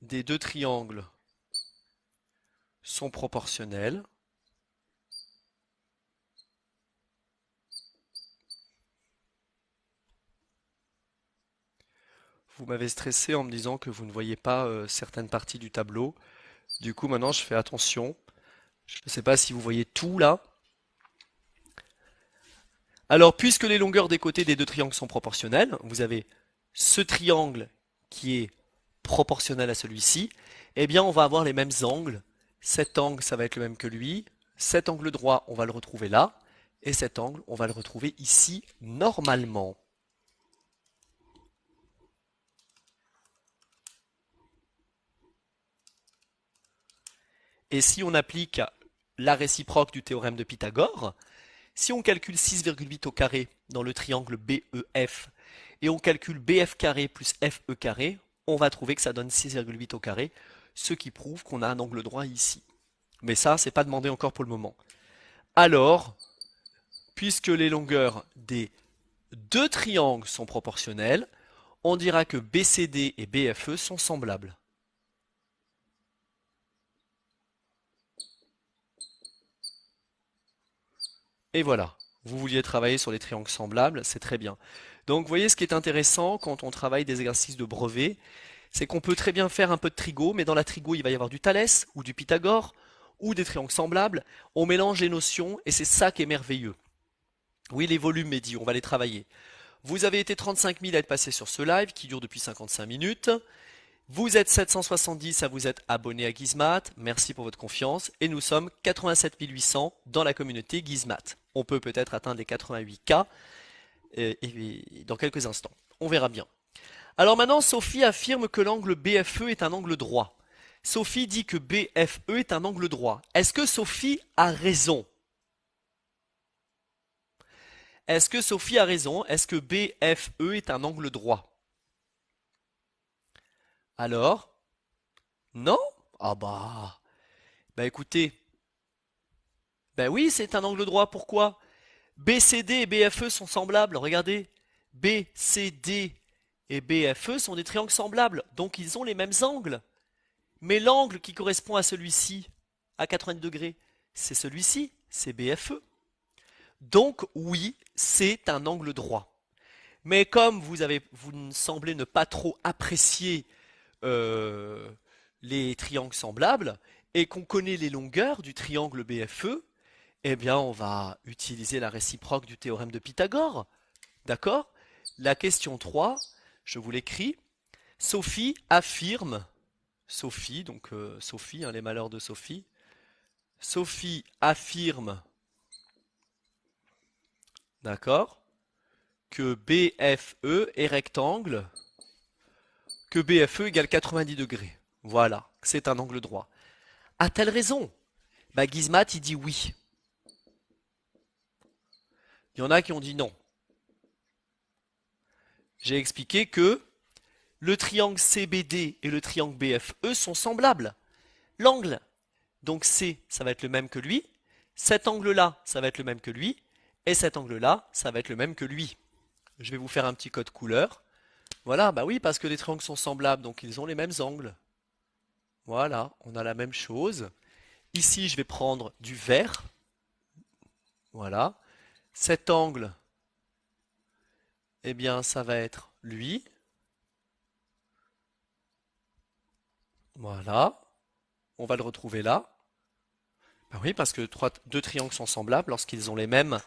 des deux triangles sont proportionnelles. Vous m'avez stressé en me disant que vous ne voyez pas certaines parties du tableau. Du coup, maintenant, je fais attention. Je ne sais pas si vous voyez tout là. Alors, puisque les longueurs des côtés des deux triangles sont proportionnelles, vous avez ce triangle qui est proportionnel à celui-ci, eh bien, on va avoir les mêmes angles. Cet angle, ça va être le même que lui. Cet angle droit, on va le retrouver là. Et cet angle, on va le retrouver ici, normalement. Et si on applique la réciproque du théorème de Pythagore, si on calcule 6,8 au carré dans le triangle BEF et on calcule BF carré plus FE carré, on va trouver que ça donne 6,8 au carré, ce qui prouve qu'on a un angle droit ici. Mais ça, c'est pas demandé encore pour le moment. Alors, puisque les longueurs des deux triangles sont proportionnelles, on dira que BCD et BFE sont semblables. Et voilà, vous vouliez travailler sur les triangles semblables, c'est très bien. Donc vous voyez, ce qui est intéressant quand on travaille des exercices de brevet, c'est qu'on peut très bien faire un peu de trigo, mais dans la trigo il va y avoir du Thalès ou du Pythagore ou des triangles semblables. On mélange les notions et c'est ça qui est merveilleux. Oui, les volumes, Mehdi, on va les travailler. Vous avez été 35 000 à être passés sur ce live qui dure depuis 55 minutes. Vous êtes 770 à vous être abonnés à Gizmat. Merci pour votre confiance. Et nous sommes 87 800 dans la communauté Gizmat. On peut peut-être atteindre les 88K dans quelques instants. On verra bien. Alors maintenant, Sophie affirme que l'angle BFE est un angle droit. Sophie dit que BFE est un angle droit. Est-ce que Sophie a raison? Est-ce que Sophie a raison? Est-ce que BFE est un angle droit? Alors? Non? Ah bah écoutez, bah oui, c'est un angle droit. Pourquoi? BCD et BFE sont semblables. Regardez, BCD et BFE sont des triangles semblables, donc ils ont les mêmes angles. Mais l'angle qui correspond à celui-ci, à 90 degrés, c'est celui-ci, c'est BFE. Donc oui, c'est un angle droit. Mais comme vous semblez ne pas trop apprécier les triangles semblables et qu'on connaît les longueurs du triangle BFE, eh bien on va utiliser la réciproque du théorème de Pythagore. D'accord? La question 3, je vous l'écris. Sophie affirme, Sophie, donc Sophie, hein, les malheurs de Sophie. Sophie affirme, d'accord, que BFE est rectangle, que BFE égale 90 degrés. Voilà, c'est un angle droit. A-t-elle raison? Bah Gizmat, il dit oui. Il y en a qui ont dit non. J'ai expliqué que le triangle CBD et le triangle BFE sont semblables. L'angle, donc C, ça va être le même que lui. Cet angle-là, ça va être le même que lui. Et cet angle-là, ça va être le même que lui. Je vais vous faire un petit code couleur. Voilà, bah oui, parce que les triangles sont semblables, donc ils ont les mêmes angles. Voilà, on a la même chose. Ici, je vais prendre du vert. Voilà. Cet angle, eh bien, ça va être lui. Voilà. On va le retrouver là. Ben oui, parce que deux triangles sont semblables lorsqu'ils ont les mêmes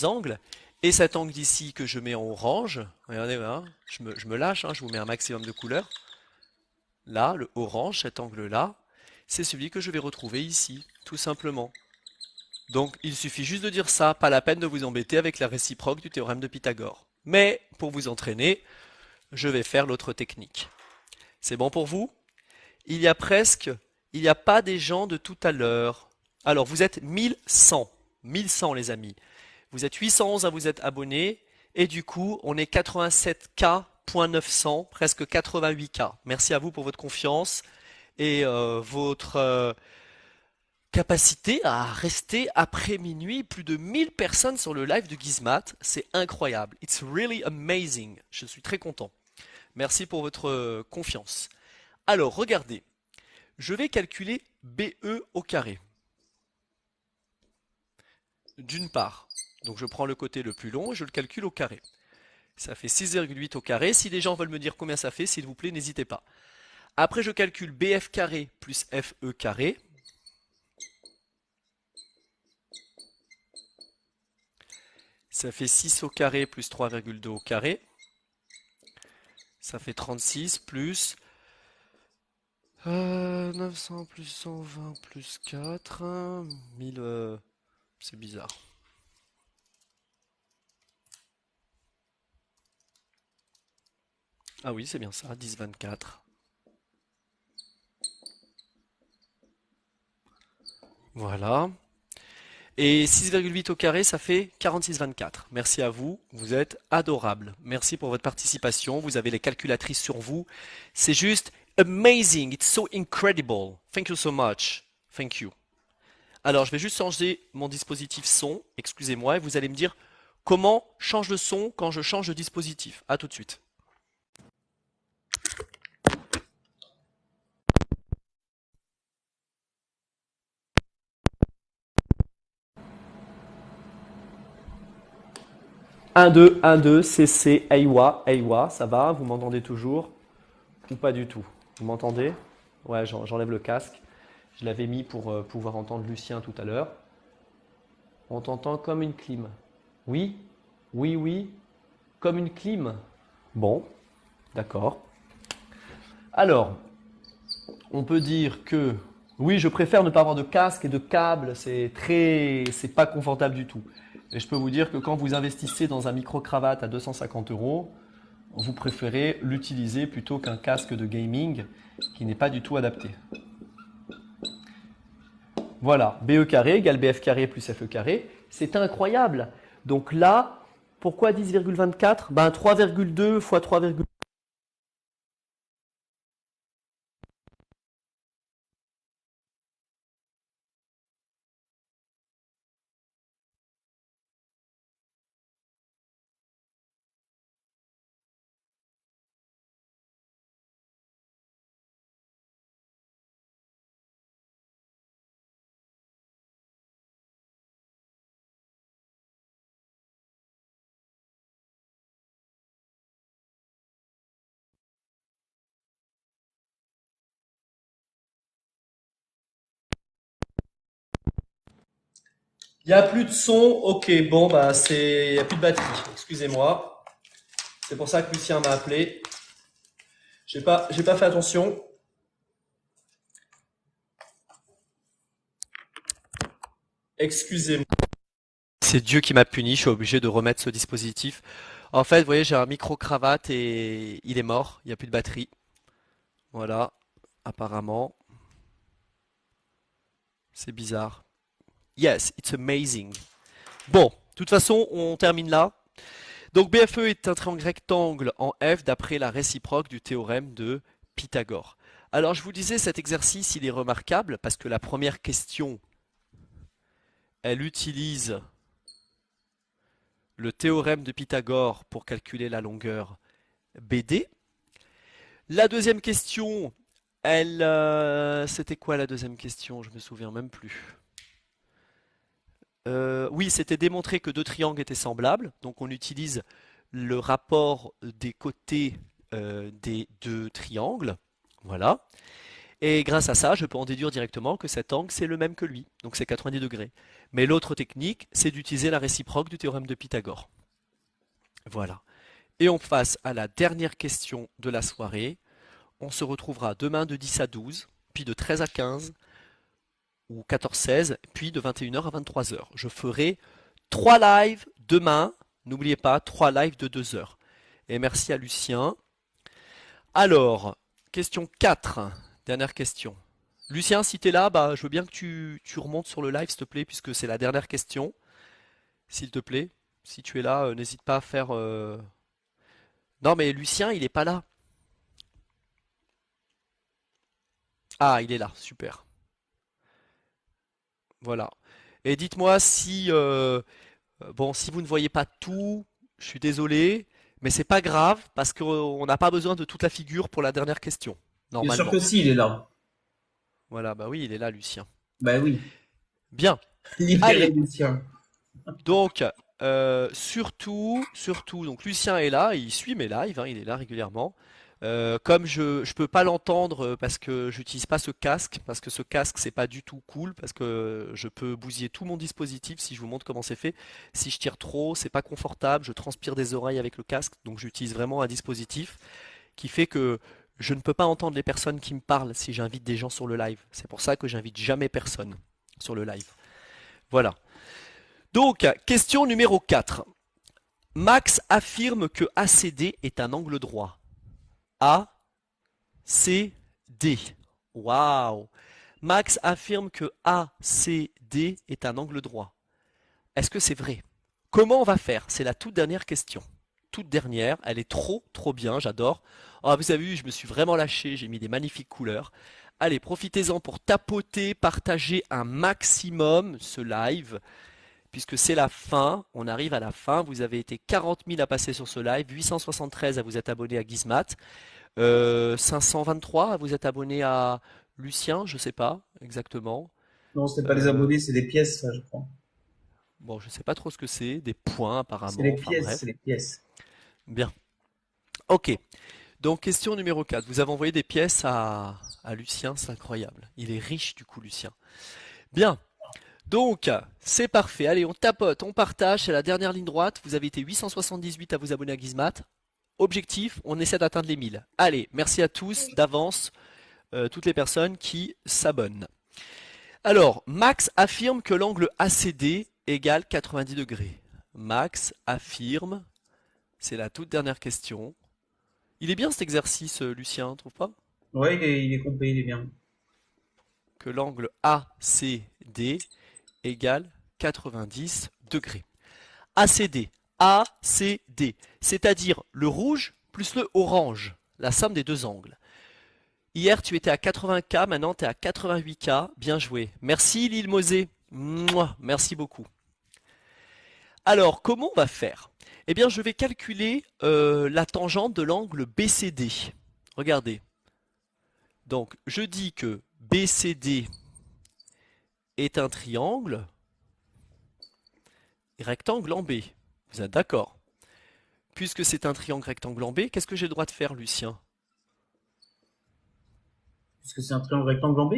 angles. Et cet angle d'ici que je mets en orange, regardez, hein, je me lâche, hein, je vous mets un maximum de couleurs. Là, le orange, cet angle-là, c'est celui que je vais retrouver ici, tout simplement. Donc, il suffit juste de dire ça, pas la peine de vous embêter avec la réciproque du théorème de Pythagore. Mais, pour vous entraîner, je vais faire l'autre technique. C'est bon pour vous? Il y a pas des gens de tout à l'heure. Alors, vous êtes 1100. 1100, les amis. Vous êtes 811 à vous être abonnés. Et du coup, on est 87K.900, presque 88K. Merci à vous pour votre confiance et votre capacité à rester après minuit. Plus de 1000 personnes sur le live de Gizmat. C'est incroyable. It's really amazing. Je suis très content. Merci pour votre confiance. Alors, regardez. Je vais calculer BE au carré. D'une part, donc je prends le côté le plus long et je le calcule au carré. Ça fait 6,8 au carré. Si des gens veulent me dire combien ça fait, s'il vous plaît, n'hésitez pas. Après, je calcule BF carré plus FE carré. Ça fait 6 au carré plus 3,2 au carré. Ça fait 36 plus 900 plus 120 plus 4. 1000... c'est bizarre. Ah oui, c'est bien ça, 10, 24. Voilà. Et 6,8 au carré, ça fait 46,24. Merci à vous, vous êtes adorables. Merci pour votre participation, vous avez les calculatrices sur vous. C'est juste amazing, it's so incredible. Thank you so much. Thank you. Alors, je vais juste changer mon dispositif son, excusez-moi, et vous allez me dire comment change le son quand je change de dispositif. À tout de suite. Un 2 1 2 CC, Aiwa, Aiwa, ça va? Vous m'entendez toujours? Ou pas du tout? Vous m'entendez? Ouais, j'enlève le casque. Je l'avais mis pour pouvoir entendre Lucien tout à l'heure. On t'entend comme une clim. Oui, oui, oui, comme une clim. Bon, d'accord. Alors, on peut dire que oui, je préfère ne pas avoir de casque et de câble, c'est pas confortable du tout. Et je peux vous dire que quand vous investissez dans un micro-cravate à 250 euros, vous préférez l'utiliser plutôt qu'un casque de gaming qui n'est pas du tout adapté. Voilà, BE carré égale BF carré plus FE carré, c'est incroyable. Donc là, pourquoi 10,24? Ben 3,2 fois 3,2. Il n'y a plus de son, ok, bon, bah il n'y a plus de batterie, excusez-moi. C'est pour ça que Lucien m'a appelé. J'ai pas fait attention. Excusez-moi. C'est Dieu qui m'a puni, je suis obligé de remettre ce dispositif. En fait, vous voyez, j'ai un micro-cravate et il est mort, il n'y a plus de batterie. Voilà, apparemment. C'est bizarre. Yes, it's amazing. Bon, de toute façon, on termine là. Donc BFE est un triangle rectangle en F d'après la réciproque du théorème de Pythagore. Alors je vous disais, cet exercice, il est remarquable parce que la première question, elle utilise le théorème de Pythagore pour calculer la longueur BD. La deuxième question, c'était quoi la deuxième question? Je me souviens même plus. Oui, c'était démontrer que deux triangles étaient semblables. Donc on utilise le rapport des côtés des deux triangles. Voilà. Et grâce à ça, je peux en déduire directement que cet angle, c'est le même que lui. Donc c'est 90 degrés. Mais l'autre technique, c'est d'utiliser la réciproque du théorème de Pythagore. Voilà. Et on passe à la dernière question de la soirée. On se retrouvera demain de 10 à 12, puis de 13 à 15, ou 14-16, puis de 21h à 23h. Je ferai 3 lives demain. N'oubliez pas, 3 lives de 2 heures. Et merci à Lucien. Alors, question 4. Dernière question. Lucien, si tu es là, bah, je veux bien que tu remontes sur le live, s'il te plaît, puisque c'est la dernière question. S'il te plaît. Si tu es là, n'hésite pas à faire... Non, mais Lucien, il n'est pas là. Ah, il est là, super. Voilà. Et dites-moi si... bon, si vous ne voyez pas tout, je suis désolé, mais c'est pas grave parce qu'on n'a pas besoin de toute la figure pour la dernière question, Bien sûr normalement. que si, il est là. Voilà, bah oui, il est là, Lucien. Bah oui. Bien. Libéré Allez, Lucien. donc surtout, donc Lucien est là, il suit mes lives, hein, il est là régulièrement. Comme je peux pas l'entendre parce que j'utilise pas ce casque, parce que ce casque c'est pas du tout cool, parce que je peux bousiller tout mon dispositif si je vous montre comment c'est fait. Si je tire trop, c'est pas confortable, je transpire des oreilles avec le casque, donc j'utilise vraiment un dispositif qui fait que je ne peux pas entendre les personnes qui me parlent si j'invite des gens sur le live. C'est pour ça que j'invite jamais personne sur le live. Voilà. Donc, question numéro 4. Max affirme que ACD est un angle droit. ACD. Waouh. Max affirme que ACD est un angle droit. Est-ce que c'est vrai? Comment on va faire? C'est la toute dernière question. Toute dernière, elle est trop bien, j'adore. Ah, vous avez vu, je me suis vraiment lâché, j'ai mis des magnifiques couleurs. Allez, profitez-en pour tapoter, partager un maximum ce live, puisque c'est la fin, on arrive à la fin. Vous avez été 40 000 à passer sur ce live, 873 à vous être abonné à Gizmat, 523 à vous être abonné à Lucien, je sais pas exactement. Non, c'est pas les Euh, abonnés, c'est des pièces, ça, je crois. bon, je sais pas trop ce que c'est, des points C'est apparemment, les enfin pièces, c'est bref. les pièces. Bien. Ok. Donc question numéro 4. Vous avez envoyé des pièces à Lucien, c'est incroyable. Il est riche du coup, Lucien. Bien. Donc, c'est parfait. Allez, on tapote, on partage. C'est la dernière ligne droite. Vous avez été 878 à vous abonner à Gizmat. Objectif, on essaie d'atteindre les 1000. Allez, merci à tous d'avance, toutes les personnes qui s'abonnent. Alors, Max affirme que l'angle ACD égale 90 degrés. Max affirme, c'est la toute dernière question. Il est bien cet exercice, Lucien, trouve pas? Ouais, il est complet, il est bien. Que l'angle ACD égale 90 degrés. ACD, ACD, c'est-à-dire le rouge plus le orange, la somme des deux angles. Hier, tu étais à 80K, maintenant tu es à 88K. Bien joué. Merci Lille Mosé. Mouah, merci beaucoup. Alors, comment on va faire? Eh bien, je vais calculer la tangente de l'angle BCD. Regardez. Donc, je dis que BCD est un triangle rectangle en B. Vous êtes d'accord? Puisque c'est un triangle rectangle en B, qu'est-ce que j'ai le droit de faire, Lucien? Puisque c'est un triangle rectangle en B,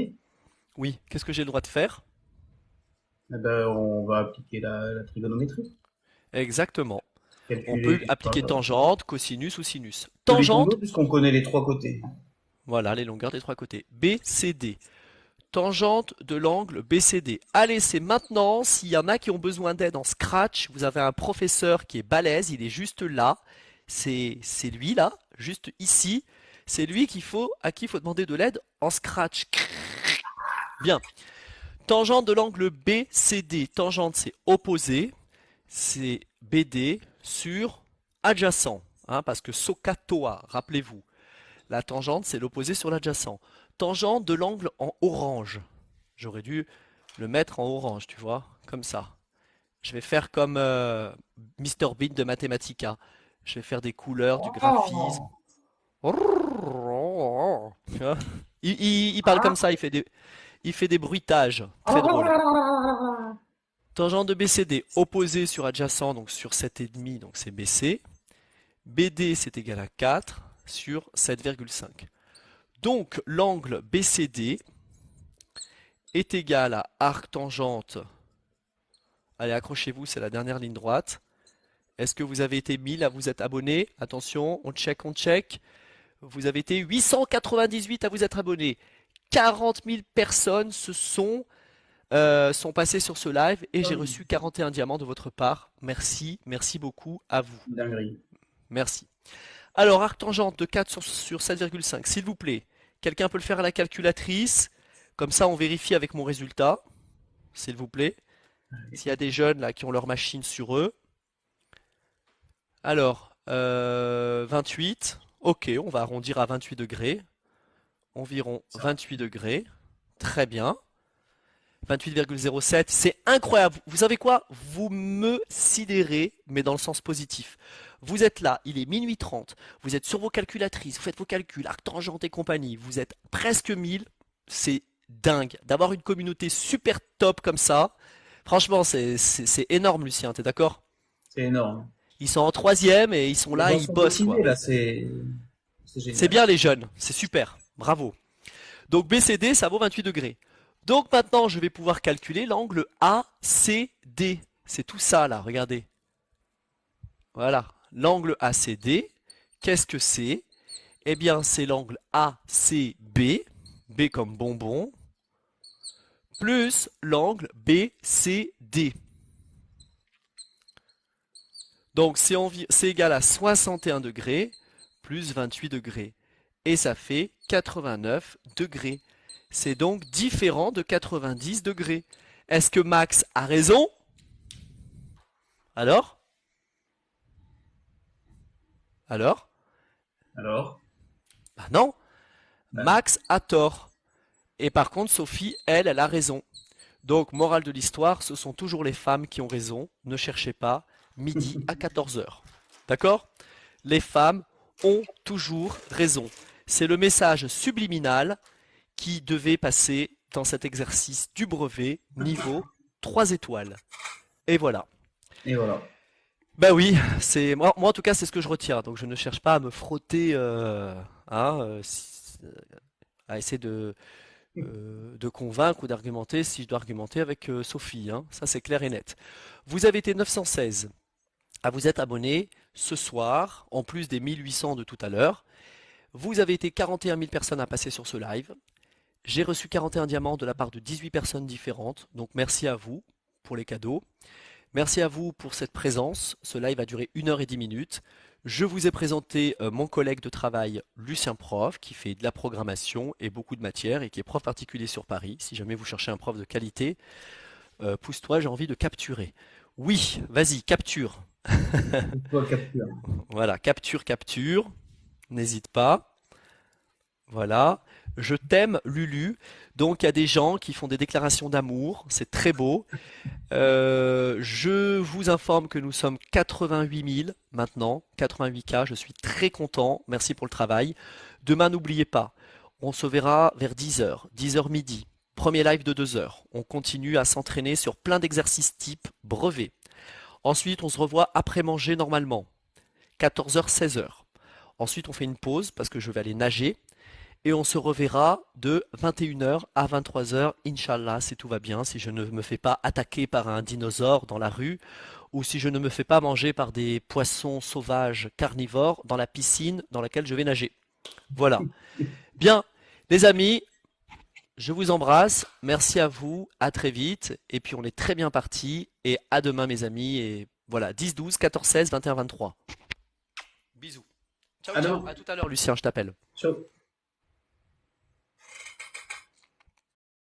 Oui, qu'est-ce que j'ai le droit de faire? eh ben, on va appliquer la trigonométrie. Exactement. On peut Calculer, appliquer tangente, cosinus ou sinus. les Tangente, condos, puisqu'on connaît les trois côtés. voilà les longueurs des trois côtés. BCD. Tangente de l'angle BCD. Allez, c'est maintenant. S'il y en a qui ont besoin d'aide en Scratch, vous avez un professeur qui est balèze, il est juste là. C'est lui là, juste ici. C'est lui à qui il faut demander de l'aide en Scratch. Bien. Tangente de l'angle BCD. Tangente, c'est opposé. C'est BD sur adjacent. Hein, parce que SOHCAHTOA, rappelez-vous. La tangente, c'est l'opposé sur l'adjacent. Tangente de l'angle en orange. J'aurais dû le mettre en orange, tu vois, comme ça. Je vais faire comme Mr Bean de Mathematica. Je vais faire des couleurs, du graphisme. Il parle comme ça, il fait des bruitages. Très drôle. Tangente de BCD, opposé sur adjacent, donc sur 7,5, donc c'est BC. BD, c'est égal à 4 sur 7,5. Donc l'angle BCD est égal à arc tangente. Allez, accrochez-vous, c'est la dernière ligne droite. Est-ce que vous avez été 1000 à vous être abonnés? Attention, on check, on check. Vous avez été 898 à vous être abonnés. 40 000 personnes sont passées sur ce live et j'ai reçu 41 diamants de votre part. Merci, merci beaucoup à vous. Dinguerie. Merci. Alors, arc tangente de 4 sur 7,5, s'il vous plaît. Quelqu'un peut le faire à la calculatrice. Comme ça, on vérifie avec mon résultat. S'il vous plaît. S'il y a des jeunes là qui ont leur machine sur eux. Alors, 28. Ok, on va arrondir à 28 degrés. Environ 28 degrés. Très bien. 28,07, c'est incroyable. Vous savez quoi? Vous me sidérez, mais dans le sens positif. Vous êtes là, il est minuit 30, vous êtes sur vos calculatrices, vous faites vos calculs, arc tangente et compagnie, vous êtes presque 1000, c'est dingue. D'avoir une communauté super top comme ça, franchement, c'est énorme, Lucien, t'es d'accord? C'est énorme. Ils sont en troisième et ils sont là, gens ils sont bossent, quoi. motivés, là, c'est génial. C'est bien les jeunes, c'est super, bravo. Donc BCD, ça vaut 28 degrés. Donc maintenant, je vais pouvoir calculer l'angle ACD. C'est tout ça là, regardez. Voilà, l'angle ACD, qu'est-ce que c'est? Eh bien, c'est l'angle ACB, B comme bonbon, plus l'angle BCD. Donc c'est égal à 61 degrés plus 28 degrés. Et ça fait 89 degrés. C'est donc différent de 90 degrés. Est-ce que Max a raison? Alors? Alors? Bah non, Max a tort. Et par contre, Sophie, elle a raison. Donc, morale de l'histoire, ce sont toujours les femmes qui ont raison. Ne cherchez pas, midi à 14 h. D'accord? Les femmes ont toujours raison. C'est le message subliminal qui devait passer dans cet exercice du brevet niveau 3 étoiles. Et voilà. Et voilà. Bah oui, c'est moi en tout cas c'est ce que je retiens. Donc je ne cherche pas à me frotter à essayer de convaincre ou d'argumenter si je dois argumenter avec Sophie, hein. Ça, c'est clair et net. Vous avez été 916 à vous être abonnés ce soir, en plus des 1800 de tout à l'heure. Vous avez été 41 000 personnes à passer sur ce live. J'ai reçu 41 diamants de la part de 18 personnes différentes. Donc merci à vous pour les cadeaux. Merci à vous pour cette présence. Ce live a duré 1 h 10 minutes. Je vous ai présenté mon collègue de travail, Lucien Prof, qui fait de la programmation et beaucoup de matières et qui est prof particulier sur Paris. Si jamais vous cherchez un prof de qualité, pousse-toi, j'ai envie de capturer. Oui, vas-y, capture. Toi, capture. Voilà, capture, capture. N'hésite pas. Voilà. Je t'aime, Lulu. Donc, il y a des gens qui font des déclarations d'amour. C'est très beau. Je vous informe que nous sommes 88 000 maintenant, 88K. Je suis très content. Merci pour le travail. Demain, n'oubliez pas, on se verra vers 10 h, 10 h midi. Premier live de 2 heures. On continue à s'entraîner sur plein d'exercices type brevet. Ensuite, on se revoit après manger normalement, 14 h, 16 h. Ensuite, on fait une pause parce que je vais aller nager. Et on se reverra de 21 h à 23 h, Inch'Allah, si tout va bien, si je ne me fais pas attaquer par un dinosaure dans la rue, ou si je ne me fais pas manger par des poissons sauvages carnivores dans la piscine dans laquelle je vais nager. Voilà. Bien, les amis, je vous embrasse. Merci à vous. À très vite. Et puis on est très bien parti. Et à demain, mes amis. Et voilà, 10, 12, 14, 16, 21, 23. Bisous. Ciao, ciao. Alors, À tout à l'heure, Lucien, je t'appelle. ciao.